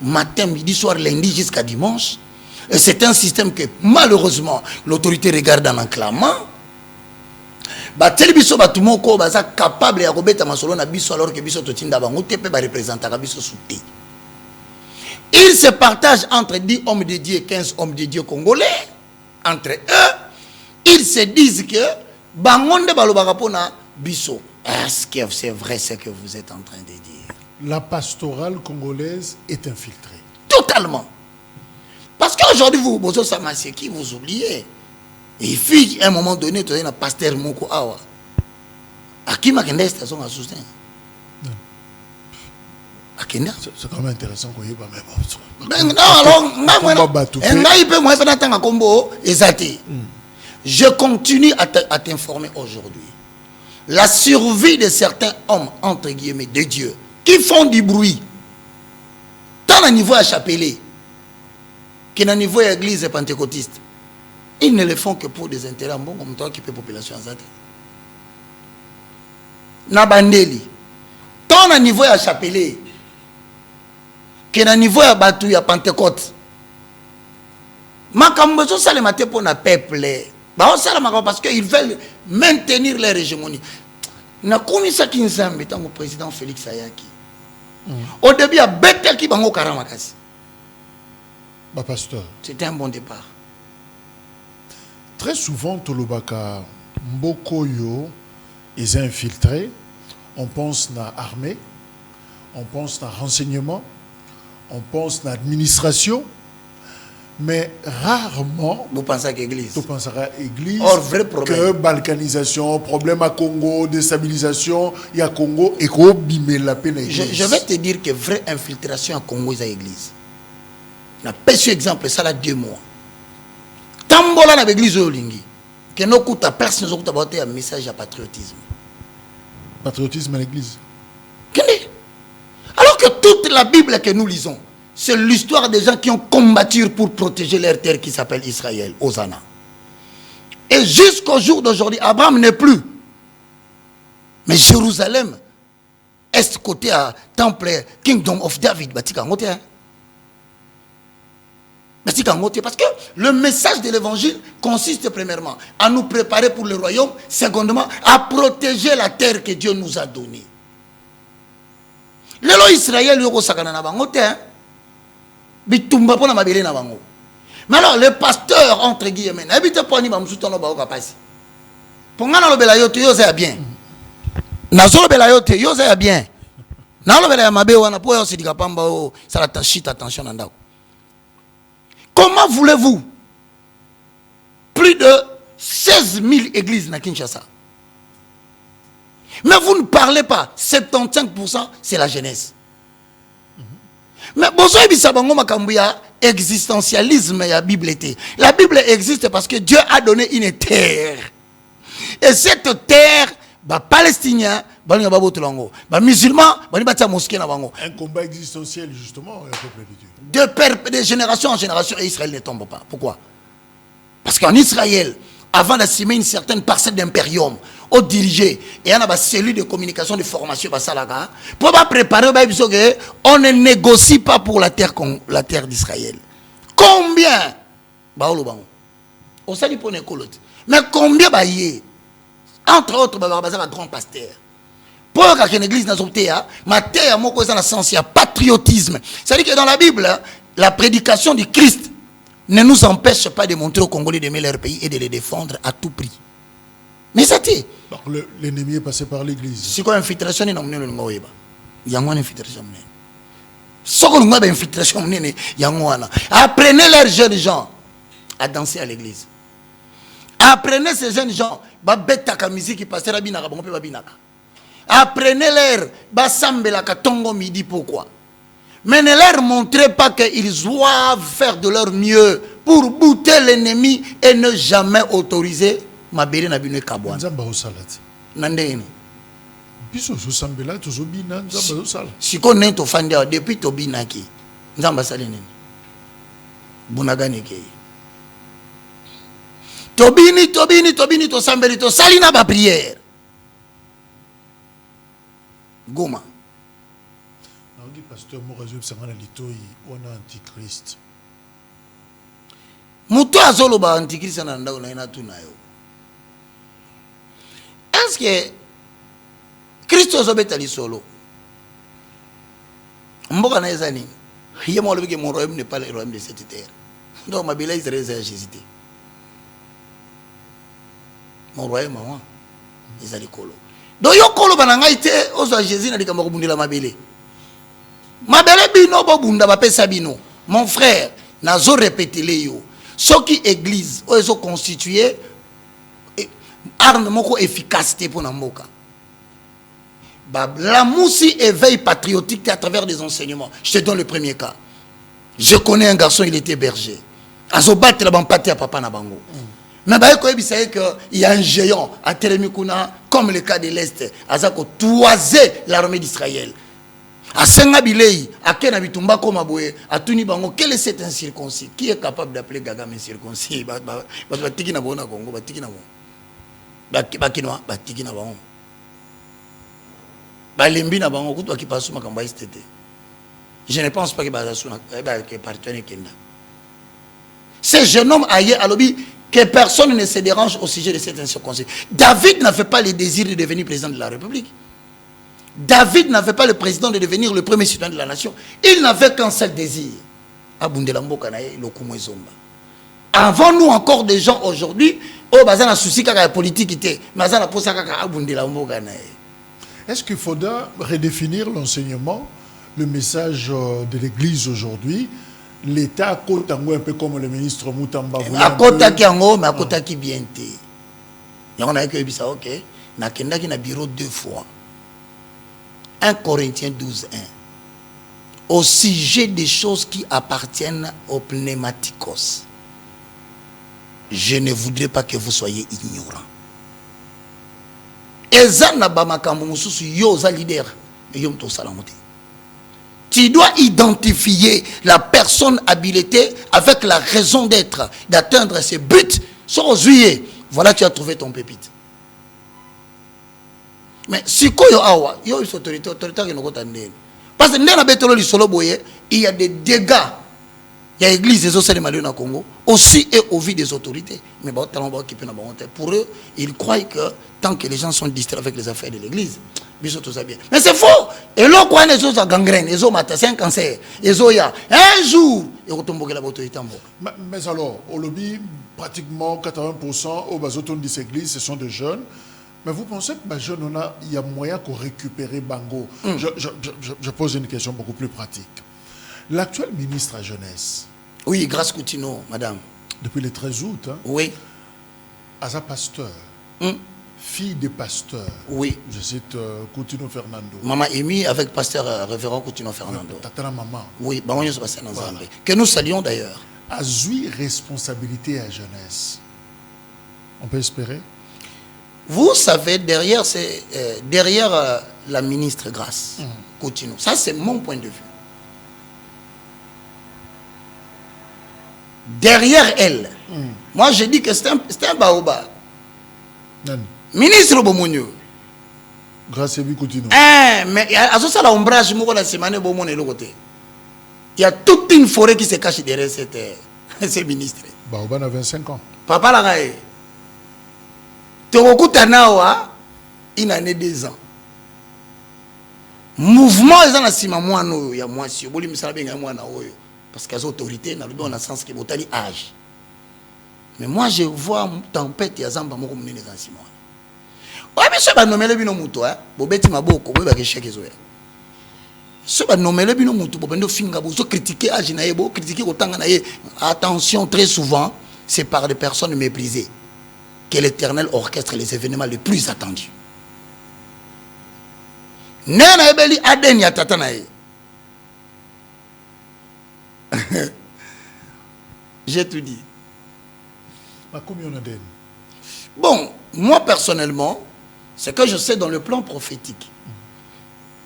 matin, midi, soir, lundi jusqu'à dimanche. Et c'est un système que malheureusement l'autorité regarde en enclamant. Bateli biso batumoko baza capable ya kobeta masolo na biso alors que biso totinda bango te pe ba représentaka biso souté. Ils se partagent entre 10 hommes de Dieu et 15 hommes de Dieu congolais. Entre eux, ils se disent que bangonde balobaka pona biso. Est-ce que c'est vrai ce que vous êtes en train de dire? La pastorale congolaise est infiltrée. Totalement. Parce qu'aujourd'hui, vous, Bozo Samaseki, vous oubliez. Et puis, à un moment donné, tu as un pasteur Moko Awa. À qui m'a qu'une station à soutenir? C'est quand même intéressant qu'on y ait pas même. Non, alors, je continue à t'informer aujourd'hui. La survie de certains hommes, entre guillemets, de Dieu, qui font du bruit, tant au niveau à Chapelet, qu'au niveau de l'église pentecôtiste, ils ne le font que pour des intérêts bon comme toi qui peut la population en santé. Nabandeli, tant au niveau à Chapelet, qu'au niveau à Batou, à Pentecôte, Makambozo ça le matin pour le peuple. Parce qu'ils veulent maintenir leur hégémonie. Na komi ça qui nous a mis au président Félix Ayaki. Au début, il y a Betel qui bango Karamakasi. Pasteur. C'était un bon départ. Très souvent, Tolobaka, Mbokoyo, ils infiltrés. On pense à l'armée, on pense à renseignement, on pense à l'administration. Mais rarement, vous pensez à l'église. Vous pensez à l'église. Or, vrai problème. Que balkanisation, problème à Congo, déstabilisation, il y a Congo et qu'on bime la peine à l'église. Je vais te dire que vraie infiltration à Congo est à l'église. Je vais te exemple, ça là 2 mois. Tambola na l'église Olingi. Que nous coûte à personne, nous coûte à un message à patriotisme. Patriotisme à l'église. Alors que toute la Bible que nous lisons, c'est l'histoire des gens qui ont combattu pour protéger leur terre qui s'appelle Israël, Hosanna. Et jusqu'au jour d'aujourd'hui, Abraham n'est plus. Mais Jérusalem, est côté à Temple, Kingdom of David, parce que le message de l'évangile consiste premièrement à nous préparer pour le royaume, secondement à protéger la terre que Dieu nous a donnée. Le loi Israël, mais alors le pasteur entre guillemets n'habite pas ni bamsuto no ba okapasi pongana lobela yote yoza bien nazo lobela yote yoza bien na lobela ya mabe wana po yosi dikapamba o sala tachita attention na ndako. Comment voulez-vous plus de 16 000 églises na Kinshasa, mais vous ne parlez pas? 75% c'est la jeunesse. Mais bonsoir bisabango makambu ya existentialisme ya Bible était. La Bible existe parce que Dieu a donné une terre. Et cette terre, bah palestinien, bah musulmans, bah mosquée na bango. Un combat existentiel justement, un peu de génération en génération, et Israël ne tombe pas. Pourquoi? Parce qu'en Israël, avant d'assumer une certaine parcelle d'impérium, au dirigé, et il y a une cellule de communication, de formation, pour préparer, on ne négocie pas pour la terre d'Israël. Combien? Mais combien? Entre autres, un grand pasteur. Pour qu'une église n'a pas terre, il y a patriotisme. C'est-à-dire que dans la Bible, la prédication du Christ ne nous empêche pas de montrer aux Congolais d'aimer leur pays et de les défendre à tout prix. Mais ça t'est. L'ennemi est passé par l'église. C'est quoi l'infiltration? Il y a une infiltration. Ce qu'on a infiltration, apprenez leurs jeunes gens à danser à l'église. Apprenez ces jeunes gens à musique qui passe à Binaka. Apprenez-leur à Katongo midi. Pourquoi? Mais ne leur montrez pas qu'ils doivent faire de leur mieux pour bouter l'ennemi et ne jamais autoriser Mabere na bino kabwana. Nzamba osalati. Nandeni. Biso sosambela tozobina nzamba osala. Siko nento fanda depuis to binaki. Nzamba sale nini. Bunagani ke. Tobini, to sambeli, to salina ba prière. Goma. Pasteur Morazou Sangana Litoi, on a antichrist. Muto azolo ba antichrist na ndao na ina tunayo. Est-ce que Christo zobeta li solo? Mboka na ezani. Yé mo lobi que mon royaume n'est pas le royaume de cette terre. Donc ma bila Israël c'est Jésus. Mon royaume moi ezali kolo. Donc yo kolo bananga ite ozo Jésus na likambo kubundila mabele. Mabele bino bo bunda ba pesa bino. Mon frère, nazo répéter les yo. Ce qui église ozo constitué arme moko efficacité pour namboka. La moussi éveil patriotique à travers des enseignements. Je te donne le premier cas. Je connais un garçon, il était berger. Azobat la bampate à papa na bango. Mais bah il y a un géant à Télémikouna, comme le cas de l'Est, Azako toisé l'armée d'Israël. À Sengabilei, à Kenabitumba comme Aboué, à Tuni Bango, quel est cet incirconcis? Qui est capable d'appeler Gagam incirconcis? Batiki na bona Congo, batiki na bon. Bakinoa, batiki na bon. Balembi na bango kutu akipasu makamba istete. Je ne pense pas que Bazasuna que partenaire Kenda. Ce jeune homme aïe à l'objet que personne ne se dérange au sujet de cette incirconcis. David n'avait pas le désir de devenir président de la République. David n'avait pas le président de devenir le premier citoyen de la nation. Il n'avait qu'un seul désir. Abundelambo Kanae, le Kumwezomba. Avons-nous encore des gens aujourd'hui au bazar na souci kaka politique était, bazar na posa kaka Abundelambo Kanae. Est-ce qu'il faudra redéfinir l'enseignement, le message de l'Église aujourd'hui? L'État a côté un peu comme le ministre Moutamba. À côté qui en mais à côté qui bien té. Il y en a qui ça ok. Na kenda qui na bureau 2 fois. 1 Corinthiens 12:1. Au sujet des choses qui appartiennent aux pneumatikos. Je ne voudrais pas que vous soyez ignorants. Tu dois identifier la personne habilitée avec la raison d'être, d'atteindre ses buts. Sans juillet, voilà, tu as trouvé ton pépite. Mais si awa, il y a une autorité qui nous connaît. Parce que il y a des dégâts. Il y a l'église des Océans au Congo, aussi et au vu des autorités. Mais pour eux, ils croient que tant que les gens sont distraits avec les affaires de l'église, tout ça bien. Mais c'est faux. Et là, quand les autres gangrènent, les autres matent, c'est un cancer. Les autres, un jour, ils retomberont la autorité. Mais alors, au lobby, pratiquement 80% aux bazotons de ces églises, ce sont des jeunes. Mais vous pensez que les jeunes, il y a moyen qu'on récupère Bango? Je pose une question beaucoup plus pratique. L'actuel ministre à jeunesse. Oui, Grâce Coutinho, madame. Depuis le 13 août. Hein, oui. Asa pasteur. Fille de pasteur. Oui. Je cite Coutinho Fernando. Maman Amy avec pasteur révérend Coutinho Fernando. Tata maman. Oui, que nous saluons d'ailleurs. Azui responsabilité à jeunesse. On peut espérer? Vous savez, derrière la ministre Grâce Coutinho, ça c'est mon point de vue. Derrière elle, moi je dis que c'est un baoba. Ministre Bomonio. Grâce à lui Coutinho. Mais à ce là ombrage, il y a toute une forêt qui se cache derrière ces ministres. Baoba a 25 ans. Papa Lagaye. Torokutanawa, il en est 2 ans. Mouvement, ils ont la sima moi no ya moi si boli misala benga moi na oyo parce que les autorités na le dans sens que botali âge. Mais moi je vois tempête ya zamba moko munene za sima. Ouais mais ça va nommer le bino muto hein, bobeti maboko boba ke cheke zo ya. Ça va nommer le bino muto bobendo finga bozo critiquer âge na yebo, critiquer otanga na ye. Attention, très souvent, c'est par des personnes méprisées que l'Éternel orchestre les événements les plus attendus. Nena ebeli aden ya tata na ye. J'ai tout dit. Bon, moi personnellement, ce que je sais dans le plan prophétique,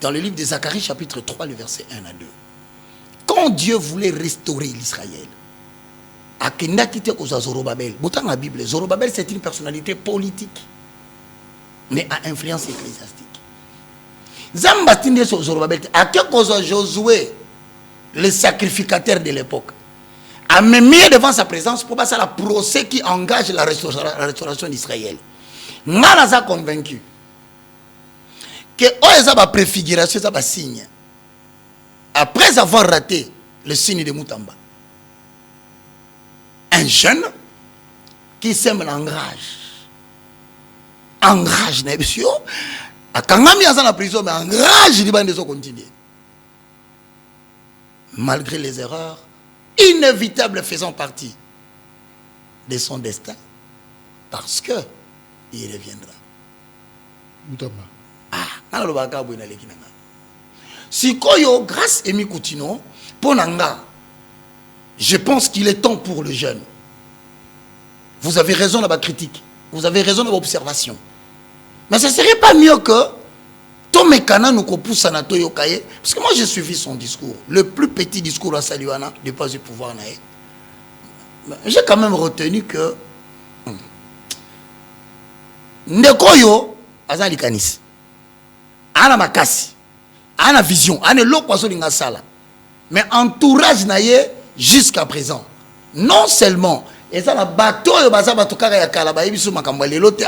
dans le livre de Zacharie chapitre 3, le verset 1 à 2, quand Dieu voulait restaurer l'Israël, Akenda kite ko Zorobabel. Boutant la Bible, Zorobabel c'est une personnalité politique, mais à influence ecclésiastique. Zambatinde sur Zorobabel, à quel cause Josué, le sacrificateur de l'époque, a mis devant sa présence pour passer à la procès qui engage la restauration d'Israël. Nana a convaincu que Oezaba préfiguration, ça va signe. Après avoir raté le signe de Moutamba, un jeune qui sème l'enrage. Enrage, monsieur. A Kangami à la prison, mais enrage, il va continuer. Malgré les erreurs inévitables faisant partie de son destin, parce que il reviendra. Moutamba. Si Koyo, grâce à Mikoutino, Ponanga, je pense qu'il est temps pour le jeune. Vous avez raison dans votre critique, vous avez raison dans votre observation. Mais ce ne serait pas mieux que Tomekana nous pousse à Nato Yokaye, parce que moi j'ai suivi son discours, le plus petit discours à Saluana, de pas du pouvoir. J'ai quand même retenu que Ndekoyo, Azali Kanis, Ana Makasi, Ana Vision, Ana Lokwazo Lingasala, mais entourage naye jusqu'à présent. Non seulement, et ça, le bateau,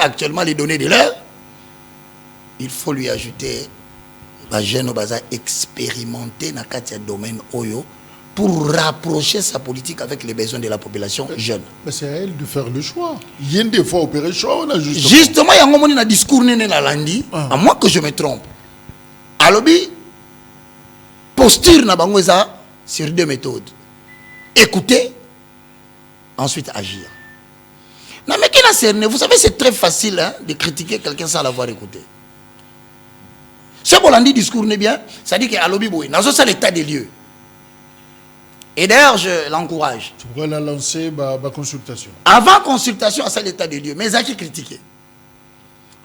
actuellement les données de l'heure, il faut lui ajouter les jeunes expérimentés dans le domaine Oyo pour rapprocher sa politique avec les besoins de la population jeune. Mais c'est à elle de faire le choix. Il y a des fois opéré le choix, on a justement, il y a un moment dans le discours lundi, à moins que je me trompe. Alobi, posture na bango eza sur deux méthodes. Écouter, ensuite agir. Non, mais vous savez, c'est très facile hein, de critiquer quelqu'un sans l'avoir écouté. Ce qu'on dit discours n'est bien, ça dit qu'à l'Obi Boy, dans ça l'état des lieux. Et d'ailleurs, je l'encourage. Tu pourrais la lancer ma consultation. Avant consultation, à ça l'état des lieux, mais ça qui critiqué.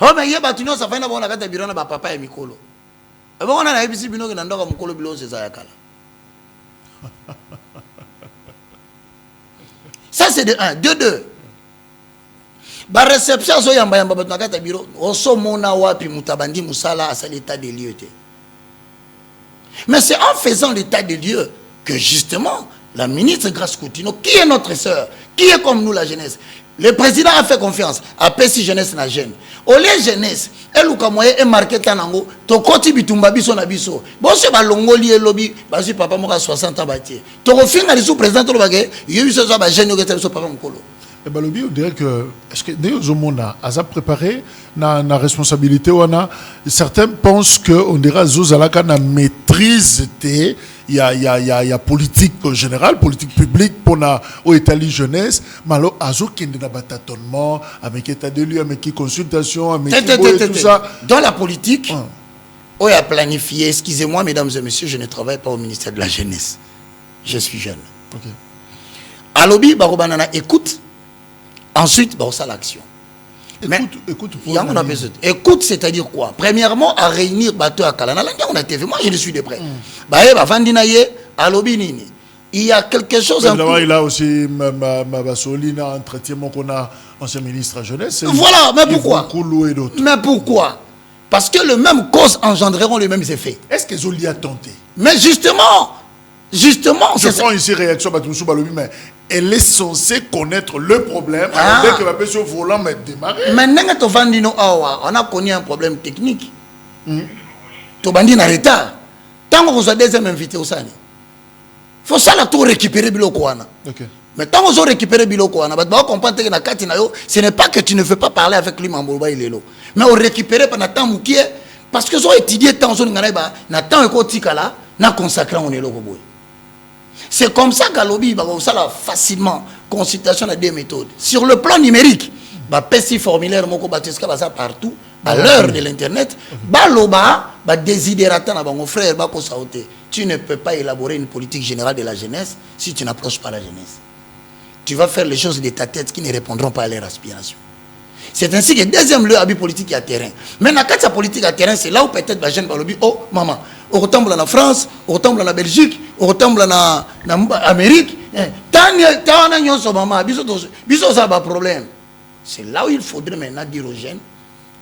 Oh, mais il y a des gens qui ont fait un bureau de papa et Mikolo. Et bon, on a un bureau qui a un Mikolo bureau, c'est ça. Ça, c'est de 1. De 2. La réception, c'est un bureau. On se mona wapi mutabandi musala à ça l'état des lieux. Mais c'est en faisant l'état des lieux que justement, la ministre Grace Coutinho, qui est notre sœur, qui est comme nous la jeunesse, le président a fait confiance à Pessi jeunesse na jeune. Au lieu jeunesse, elle ou moyen est marqué tanango, to koti bitumba biso na biso. Bon c'est ba longoli et lobby, basi papa moka 60 ans bâti. To refinga les sous-président to bagé, yeyu so ba jeune yo so papa mokolo. Et ben lobby on dirait que est-ce que des homona a préparé na responsabilité ou certains pensent que on dirait zozalaka na maîtrise té il y a politique générale, politique publique pour la État-li jeunesse, mais alors azo qui est dans tâtonnement avec état de lieu, avec consultation, avec tout ça. Dans la politique, on a planifié. Excusez-moi, mesdames et messieurs, je ne travaille pas au ministère de la jeunesse. Je suis jeune. Okay. À lobby, barobanana écoute. Ensuite, bah ça l'action. Écoute, c'est-à-dire quoi? Premièrement, à réunir bateau à Kalana. On a TV. Moi, je le suis de près. Il y a quelque chose. Il a aussi ma Solina entretien qu'on a ancien ministre à jeunesse. Voilà, mais pourquoi? Mais pourquoi? Parce que les mêmes causes engendreront les mêmes effets. Est-ce que Zoli a tenté? Mais justement, je prends ici réaction mais elle est censée connaître le problème dès qu'elle va passer au volant mais démarrer. Maintenant on a connu un problème technique. Tobandi na retard. Tant que vous avez deuxième invité au Sani, faut ça la tout récupérer biloko wana. Mais tant que vous récupérez biloko wana, vous comprendre que na kati na yo, ce n'est pas que tu ne veux pas parler avec lui Mamboba ilelo, mais on récupérer pendant temps mukie parce que vous étudié tant zone ngana ba na temps eko tikala na consacrer on eloko boy. C'est comme ça qu'à lobby, ça là facilement consultation à deux méthodes. Sur le plan numérique, petit formulaire moko batiska ça partout à l'heure de l'internet. Baloba, désidérata na bango frère ba ko sauter. Tu ne peux pas élaborer une politique générale de la jeunesse si tu n'approches pas la jeunesse. Tu vas faire les choses de ta tête qui ne répondront pas à leurs aspirations. C'est ainsi que deuxième lieu habit politique à terrain. Mais dans la politique à terrain, c'est là où peut-être la jeune balobi, oh maman, on retombe en France, on retombe en Belgique, on retombe en Amérique, problème. C'est là où il faudrait maintenant dire aux jeunes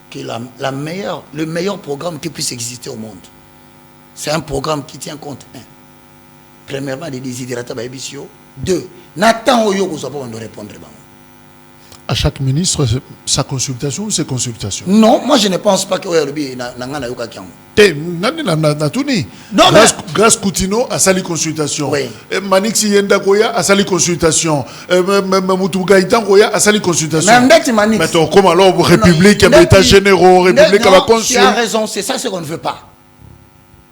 que le meilleur programme qui puisse exister au monde, c'est un programme qui tient compte, premièrement, des désidératas, deux, Nathan Oyo, vous savez, on doit répondre. À chaque ministre, sa consultation ou ses consultations? Non, moi je ne pense pas que non, grâce Koutino a sali consultation. Oui. Manix Yenda Goya a sali consultation. Moutouga Goya a sali consultation. Mais comment alors République, État généraux, République à la consul. Tu as raison, c'est ça ce qu'on ne veut pas.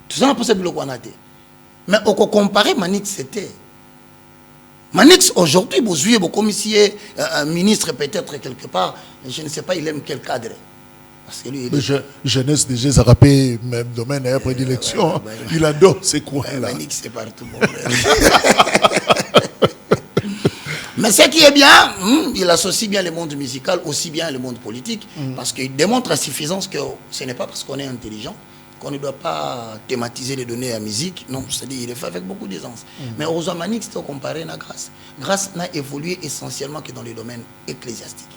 Tout ça, c'est possible qu'on a dit. Mais au comparer Manix, c'était. Manix, aujourd'hui, vous voyez, comme si un ministre peut-être quelque part, je ne sais pas, il aime quel cadre. Parce que lui, jeunesse déjà, ça rappelle même domaine après l'élection. Il adore ces coins-là. Manix, c'est partout. Mais ce qui est bien, il associe bien le monde musical, aussi bien le monde politique, parce qu'il démontre à suffisance que ce n'est pas parce qu'on est intelligent qu'on ne doit pas thématiser les données à musique. Non, c'est-à-dire il est fait avec beaucoup d'aisance. Mais heureusement, Manix, c'est comparé à Grâce. Grâce n'a évolué essentiellement que dans les domaines ecclésiastiques.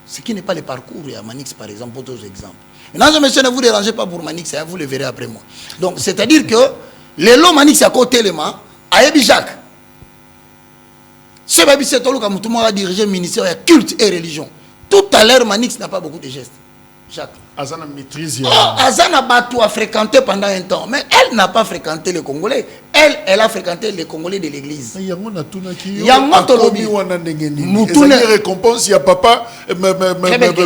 Ce qui n'est pas le parcours à Manix, par exemple, pour d'autres exemples. Maintenant, monsieur, ne vous dérangez pas pour Manix, vous le verrez après moi. Donc, c'est-à-dire que les lots Manix à côté de moi, à Ebi Jacques. Ce baby, c'est tout le monde qui a dirigé le ministère de culte et religion. Tout à l'heure, Manix n'a pas beaucoup de gestes. Jacques. Azana maîtrise. Azana Batou a fréquenté pendant un temps, mais elle n'a pas fréquenté les Congolais. Elle a fréquenté les Congolais de l'église. Il y a récompense, il y a papa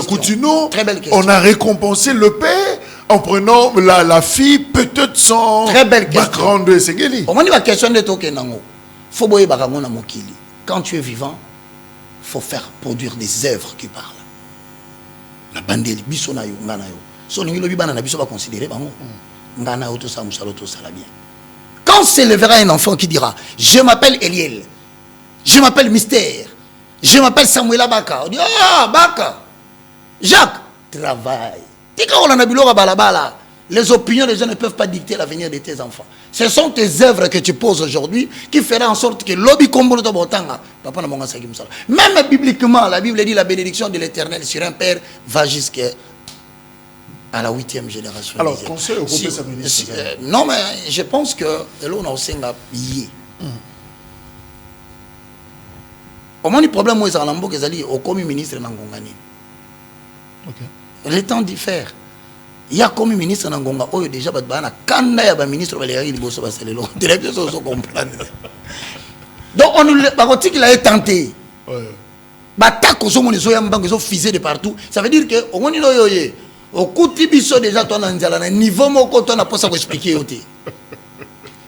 Koutino. On a récompensé le père en prenant la fille, peut-être sans background de Sengeli. On dit la question de Tokenango. Faut boyer baramona mokili. Quand tu es vivant, faut faire produire des œuvres qui parlent. La bandeli biso na yo ngana yo so ningi lobi bana na biso ba considérer bango ngana yo to sa musalo to sala bien. Quand se lèvera un enfant qui dira je m'appelle Eliel, je m'appelle Mystère, je m'appelle Samuel Abaka, on dit ah Baka Jacques travaille tika on a biloko balabala. Les opinions des gens ne peuvent pas dicter l'avenir de tes enfants. Ce sont tes œuvres que tu poses aujourd'hui qui feront en sorte que l'obi kombo to botanga papa na monga saki musala. Même bibliquement, la Bible dit la bénédiction de l'Éternel sur un père va jusqu'à la 8e génération. Alors, conseil au groupe sa ministre. Non, mais je pense que là on a aussi un billet. Au moins le problème moi c'est lambo que zali au commis ministre na ngongani. OK. Le temps diffère. Il y a comme ministre Nangonga, oh déjà batbana kanda ya ba ministre baléari liboso basalelo. Directeur so comprendre. Donc on nous il a tenté. Ouais. Batako so monizo ya mbango so fusé de partout. Ça veut dire que au moni no yoye. Au kuti biso déjà toi na nzala na niveau moko toi na posa ko expliquer yoté.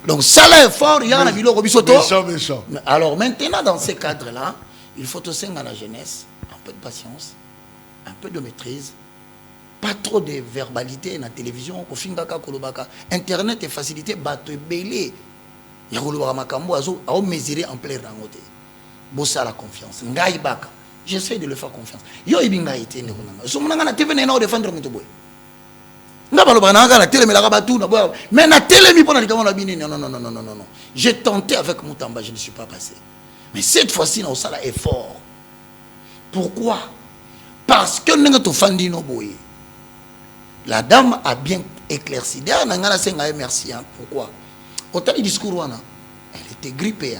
Donc ça là est fort, il y a na biloko biso to. Méchant. Alors maintenant dans ces cadres là, il faut aussi à la jeunesse un peu de patience, un peu de maîtrise. Pas trop de verbalité dans la télévision, Internet est facilité, bateau belé. Il y a makambo à mesurer en plein rangote. Bossa la confiance. Ngai baka. J'essaie de le faire confiance. Yo ibinga ite ne konanga. So monanga na TV na défendre muto boy. Nga balo bana na télé la rabatu na boy. Mais na télé mi pona likamo na bini non. J'ai tenté avec Moutamba, je ne suis pas passé. Mais cette fois-ci na osala effort. Pourquoi? Parce que nenga to fandi no boy. La dame a bien éclairci. D'ailleurs, merci. Hein. Pourquoi? Autant du discours, elle était grippée.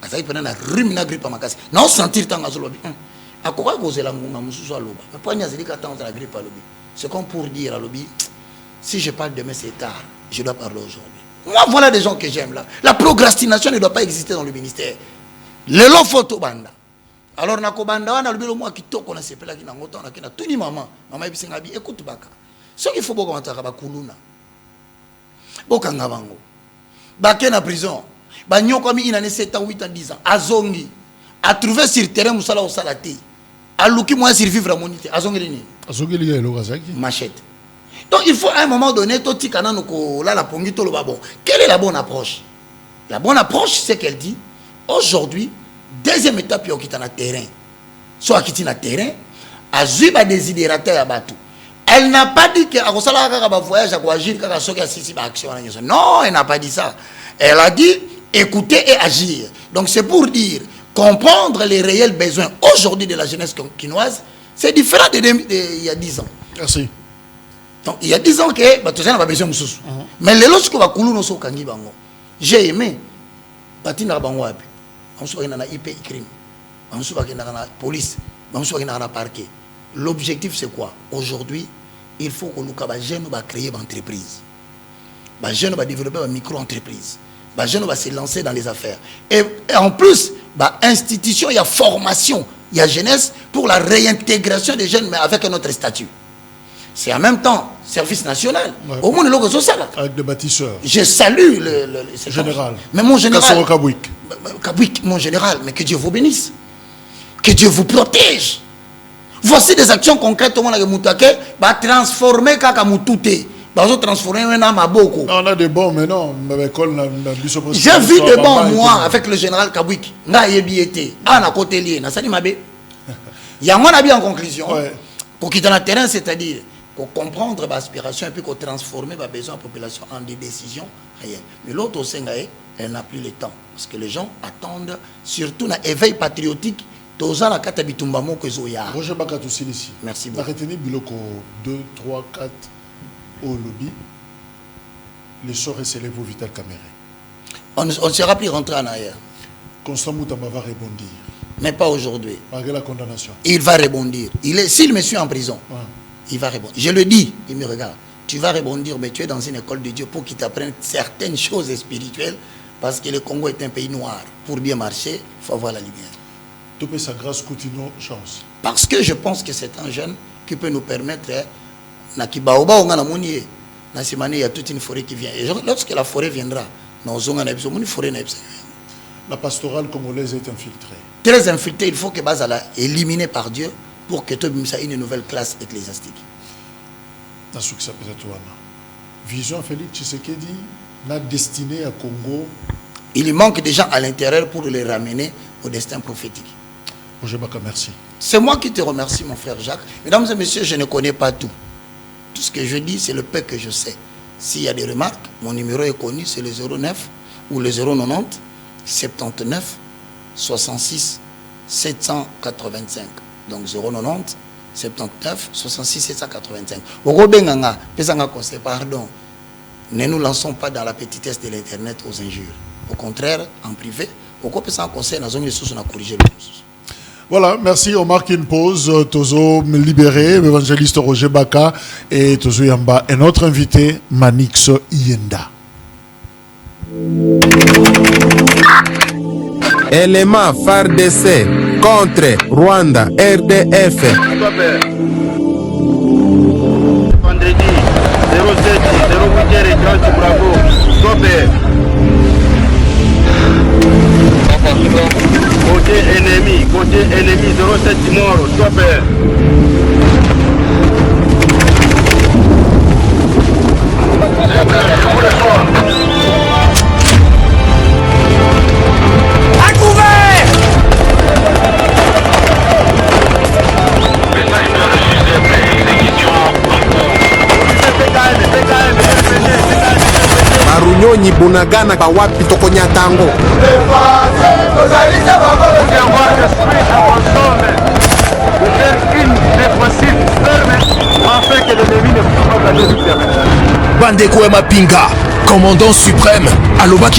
Elle était grippe à ma casse. Non, sentir tant à lobby. À quoi cause la moussou à l'oba? Mais pas n'y a la grippe à lobby. C'est comme pour dire à lobby, si je parle demain, c'est tard. Je dois parler aujourd'hui. Moi, voilà des gens que j'aime là. La procrastination ne doit pas exister dans le ministère. Le long photo banda. Alors na kobanda wana lobelo moi kitoko na sepela ki na ngota na kina tuni maman ebisenga bi écoute baka ce qu'il faut boko mataka ba kuluna boka ngabango bake na prison ba nyoko mi ina ne 7 ans 8 ans 10 ans azongi a trouvé sur terrain musala au salati a luki moi survivre à monité azongi ni azongi li lo kazaki machette. Donc il faut à un moment donné to tikana noko la pongi to lo babo. Quelle est la bonne approche? La bonne approche c'est qu'elle dit aujourd'hui deuxième étape, il y a un terrain. Soit qui est un terrain, a zuba désidérateur à Batou. Elle n'a pas dit que a voyage à agir, action. Non, elle n'a pas dit ça. Elle a dit écouter et agir. Donc c'est pour dire, comprendre les réels besoins aujourd'hui de la jeunesse quinoise, c'est différent d'il y a 10 ans. Merci. Donc il y a 10 ans que tout ça n'a pas besoin de sous. Mais les lorsque va couler nos sokangi bango, j'ai aimé batina bango api. On soit dans la IP crime, on soit dans la police, on soit dans la parquet. L'objectif c'est quoi? Aujourd'hui, il faut que les jeunes va créer une entreprise. Les jeunes va développer une micro-entreprise. Les jeunes va se lancer dans les affaires. Et en plus, institution, il y a formation, il y a jeunesse pour la réintégration des jeunes, mais avec un autre statut. C'est en même temps service national. Ouais. Au monde, avec des bâtisseurs. Je salue le général. Mais mon général. Kabouik, mon général, mais que Dieu vous bénisse. Que Dieu vous protège. Voici des actions concrètes on a transformer Kakamutute. Transformer maintenant Maboko. On a des bons, mais non. J'ai vu des bons, moi, avec le général Kabouik. Na yebiete. Ah, na côté lié. Na sali mabe. Il y a un bien en conclusion. Pour quitter le terrain, c'est-à-dire pour comprendre l'aspiration et puis pour transformer les besoins de la population en des décisions réelles. Mais l'autre aussi, elle n'a plus le temps. Parce que les gens attendent, surtout un éveil patriotique. Roger Bakatou ici. Merci beaucoup. Arrêtez biloko 2, 3, 4 au lobby. Les sorts s'élèvent au Vital Caméré. On ne sera plus rentré en arrière. Constant Moutamba va rebondir. Mais pas aujourd'hui. Malgré la condamnation. Il va rebondir. S'il me suit en prison, il va rebondir. Je le dis, il me regarde. Tu vas rebondir, mais tu es dans une école de Dieu pour qu'il t'apprenne certaines choses spirituelles. Parce que le Congo est un pays noir. Pour bien marcher, il faut avoir la lumière. Sa grâce continue chance. Parce que je pense que c'est un jeune qui peut nous permettre. Il y a toute une forêt qui vient. Et lorsque la forêt viendra, la pastorale congolaise est infiltrée. Très infiltrée, il faut que Bazala éliminée par Dieu pour que tu aies une nouvelle classe ecclésiastique. Vision Félix Tshisekedi n'a destiné à Congo. Il manque des gens à l'intérieur pour les ramener au destin prophétique. Merci. C'est moi qui te remercie, mon frère Jacques. Mesdames et messieurs, je ne connais pas tout. Tout ce que je dis, c'est le peu que je sais. S'il y a des remarques, mon numéro est connu, c'est le 09 ou le 090 79 66 785. Donc 090 79 66 785. Pardon. Ne nous lançons pas dans la petitesse de l'Internet aux injures. Au contraire, en privé, au conseil, nous avons corrigé le processus. Voilà, merci. On marque une pause. Tozo me libéré, l'évangéliste Roger Baka et Tozo Yamba. Et notre invité, Manix Yenda. Élément FARDC contre Rwanda, RDF. Vendredi 07 08h30 Bravo. Stopé. Côté ennemi 07 mort, stopé. À couvert! Marunyonyi Bunagana Bawapi Tokonyatango. Bandeko Mapinga, commandant suprême, Alobaki